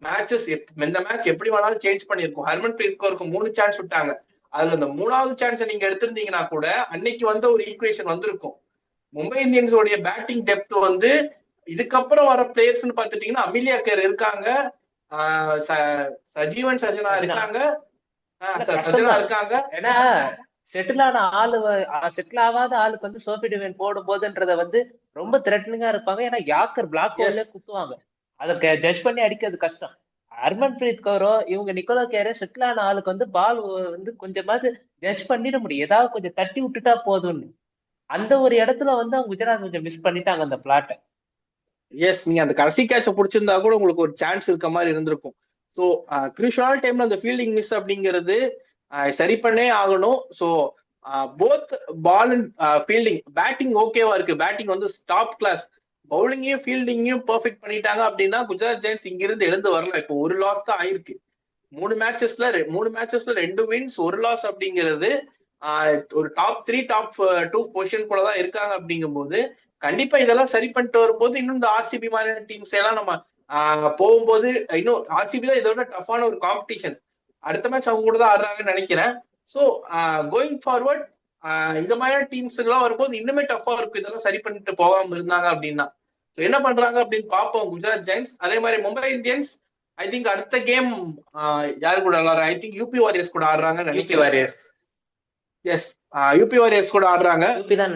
மேட்சஸ் இந்த மேட்ச் எப்படி வேணாலும் சேஞ்ச் பண்ணிருக்கும். ஹர்மன் பிரீத் கௌருக்கு 3 சான்ஸ் விட்டாங்க, அதுல அந்த 3வது சான்ஸை நீங்க எடுத்திருந்தீங்கன்னா கூட அன்னைக்கு வந்து ஒரு ஈக்குவேஷன் வந்திருக்கும். மும்பை இந்தியன்ஸோடைய பேட்டிங் டெப்த் வந்து இதுக்கப்புறம் வர பிளேயர்ஸ்ன்னு பாத்துட்டீங்கன்னா அமிலியா கேர் இருக்காங்க, சஜீவன் சஜனா சஜினா இருக்காங்க. இல்ல சஜனா கஷ்டம்தான். இருக்காங்க. ஏன்னா செட்டில் ஆன ஆளு செட்டில் ஆகாத ஆளுக்கு வந்து சோஃபி டிவைன் போடும் போதுன்றத வந்து ரொம்ப த்ரெட்டனிங்கா இருப்பாங்க. ஏன்னா யாக்கர் பிளாக் ஹோல்ல எஸ். குத்துவாங்க. அதை ஜட்ஜ் பண்ணி அடிக்கிறது கஷ்டம். ஹர்மன்பிரீத் கௌரோ இவங்க நிக்கோலா கேரே செட்டில் ஆன ஆளுக்கு வந்து பால் வந்து கொஞ்சமாவது ஜட்ஜ் பண்ணிட முடியும். ஏதாவது கொஞ்சம் தட்டி விட்டுட்டா போதும்னு. அந்த ஒரு இடத்துல வந்து அவங்க குஜராத் கொஞ்சம் மிஸ் பண்ணிட்டாங்க அந்த பிளாட்ட. எஸ், நீங்க அந்த கடைசி கேட்ச புடிச்சிருந்தா கூட உங்களுக்கு ஒரு சான்ஸ் இருக்க மாதிரி இருந்திருக்கும். ஸோ கிருஷால் டைம்ல அந்த ஃபீல்டிங் மிஸ் அப்படிங்கிறது சரி பண்ணே ஆகணும். So both ball and fielding, batting ஓகேவா இருக்கு, பேட்டிங் வந்து டாப் கிளாஸ், பவுலிங்கையும் ஃபீல்டிங்கையும் பெர்ஃபெக்ட் பண்ணிட்டாங்க அப்படின்னா குஜராத் ஜெயின்ஸ் இங்கிருந்து எழுந்து வரலாம். இப்போ ஒரு லாஸ் தான் ஆயிருக்கு. மூணு மேட்சஸ்ல 2 வின்ஸ் 1 லாஸ் அப்படிங்கிறது ஒரு டாப் 3 டாப் 2 பொசிஷன் கூட தான் இருக்காங்க. அப்படிங்கும்போது கண்டிப்பா இதெல்லாம் சரி பண்ணிட்டு வரும்போது இன்னும் இந்த ஆர்சிபி மாதிரியான டீம்ஸ் எல்லாம் நம்ம போகும்போது இன்னும் ஆர்சிபி தான் இதோட டஃப்பான ஒரு காம்படிஷன். அடுத்த மேட்ச் அவங்க கூட தான் ஆடுறாங்கன்னு நினைக்கிறேன். ஸோ கோயிங் ஃபார்வர்ட் இந்த மாதிரியான டீம்ஸ் எல்லாம் வரும்போது இன்னுமே டஃபா இருக்கும் இதெல்லாம் சரி பண்ணிட்டு போகாம இருந்தாங்க அப்படின்னா. என்ன பண்றாங்க அப்படின்னு பார்ப்போம் குஜராத் ஜெயின்ஸ். அதே மாதிரி மும்பை இந்தியன்ஸ் ஐ திங்க் அடுத்த கேம் யாரு கூட ஆடுறாங்க, ஐ திங்க் யூபி வாரியர்ஸ் கூட ஆடுறாங்கன்னு யூபி நினைக்கிறேன். வாரியர்ஸ். எஸ், யூபி வாரியர்ஸ் கூட ஆடுறாங்க. யூபி தான்.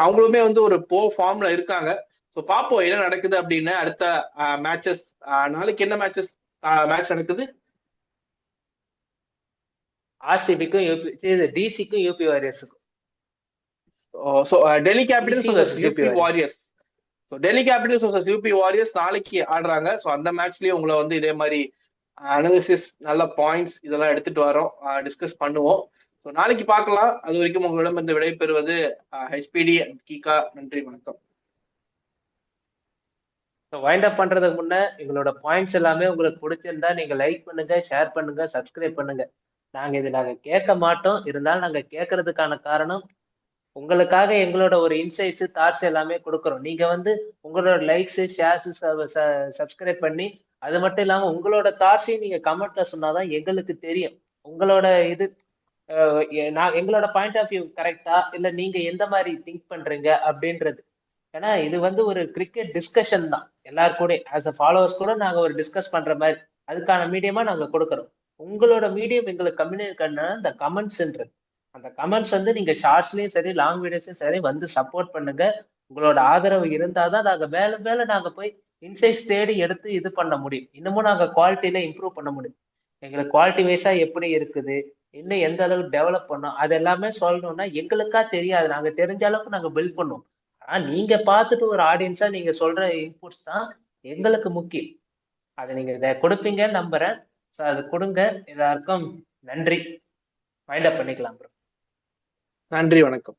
அவங்களுமே வந்து ஒரு ஃபார்ம்ல இருக்காங்க. ஸோ பார்ப்போம் என்ன நடக்குது அப்படின்னு அடுத்த மேட்சஸ். நாளைக்கு என்ன மேட்ச் நடக்குது? ஆர்சிபிக்கும் யூபி, டிசிக்கும் யூபி வாரியர்ஸுக்கும். So Delhi Capitals DC versus UP Warriors. So Delhi Capitals versus UP Warriors நாளைக்கு ஆடுறாங்க. ஸோ அந்த மேட்ச்லயும் உங்களை வந்து இதே மாதிரி அனாலிசிஸ், நல்ல பாயிண்ட்ஸ் இதெல்லாம் எடுத்துட்டு வரோம், டிஸ்கஸ் பண்ணுவோம். ஸோ நாளைக்கு பார்க்கலாம். அது வரைக்கும் உங்களிடம் இருந்து விடைபெறுவது ஹெச்பிடி அண்ட் கீகா. நன்றி, வணக்கம். வைண்ட் அப் பண்றதுக்கு முன்ன எங்களோட பாயிண்ட்ஸ் எல்லாமே உங்களுக்கு பிடிச்சிருந்தா நீங்க லைக் பண்ணுங்க, ஷேர் பண்ணுங்க, சப்ஸ்கிரைப் பண்ணுங்க. நாங்க கேட்க மாட்டோம், இருந்தாலும் நாங்க கேட்கறதுக்கான காரணம் உங்களுக்காக எங்களோட ஒரு இன்சைட்ஸ், தாட்ஸ் எல்லாமே கொடுக்குறோம். நீங்க வந்து உங்களோட லைக்ஸ், ஷேர்ஸ், சப்ஸ்கிரைப் பண்ணி அது மட்டும் இல்லாம உங்களோட தாட்ஸையும் நீங்க கமெண்ட்ல சொன்னாதான் எங்களுக்கு தெரியும் உங்களோட இது நான் எங்களோட பாயிண்ட் ஆஃப் வியூ கரெக்டா இல்ல நீங்க எந்த மாதிரி திங்க் பண்றீங்க அப்படின்றது. ஏன்னா இது வந்து ஒரு கிரிக்கெட் டிஸ்கஷன் தான். எல்லாரும் கூட ஆஸ் அ ஃபாலோவர்ஸ் கூட நாங்க ஒரு டிஸ்கஸ் பண்ற மாதிரி அதுக்கான மீடியமா நாங்க கொடுக்குறோம். உங்களோட மீடியம் எங்களுக்கு கம்யூனிகேட் பண்ண இந்த கமெண்ட்ஸ்ன்றது. அந்த கமெண்ட்ஸ் வந்து நீங்க ஷார்ட்ஸ்லயும் சரி, லாங் வீடியோஸும் சரி வந்து சப்போர்ட் பண்ணுங்க. உங்களோட ஆதரவு இருந்தாதான் நாங்க மேல மேல நாங்க போய் இன்சைட்ஸ் தேடி எடுத்து இது பண்ண முடியும். இன்னமும் நாங்க குவாலிட்டியில இம்ப்ரூவ் பண்ண முடியும். எங்களுக்கு குவாலிட்டி வைஸா எப்படி இருக்குது, இன்னும் எந்த அளவுக்கு டெவலப் பண்ணோம், அது எல்லாமே சொல்லணும்னா எங்களுக்கா தெரியாது. நாங்க தெரிஞ்ச அளவுக்கு நாங்க பில்ட் பண்ணுவோம். ஆனா நீங்க பார்த்துட்டு ஒரு ஆடியன்ஸா நீங்க சொல்ற இன்புட்ஸ் தான் எங்களுக்கு முக்கியம். அதை நீங்க இதை கொடுப்பீங்கன்னு நம்புறேன். அது கொடுங்க. எல்லாருக்கும் நன்றி. வைண்ட் அப் பண்ணிக்கலாம் ப்ரோ. நன்றி, வணக்கம்.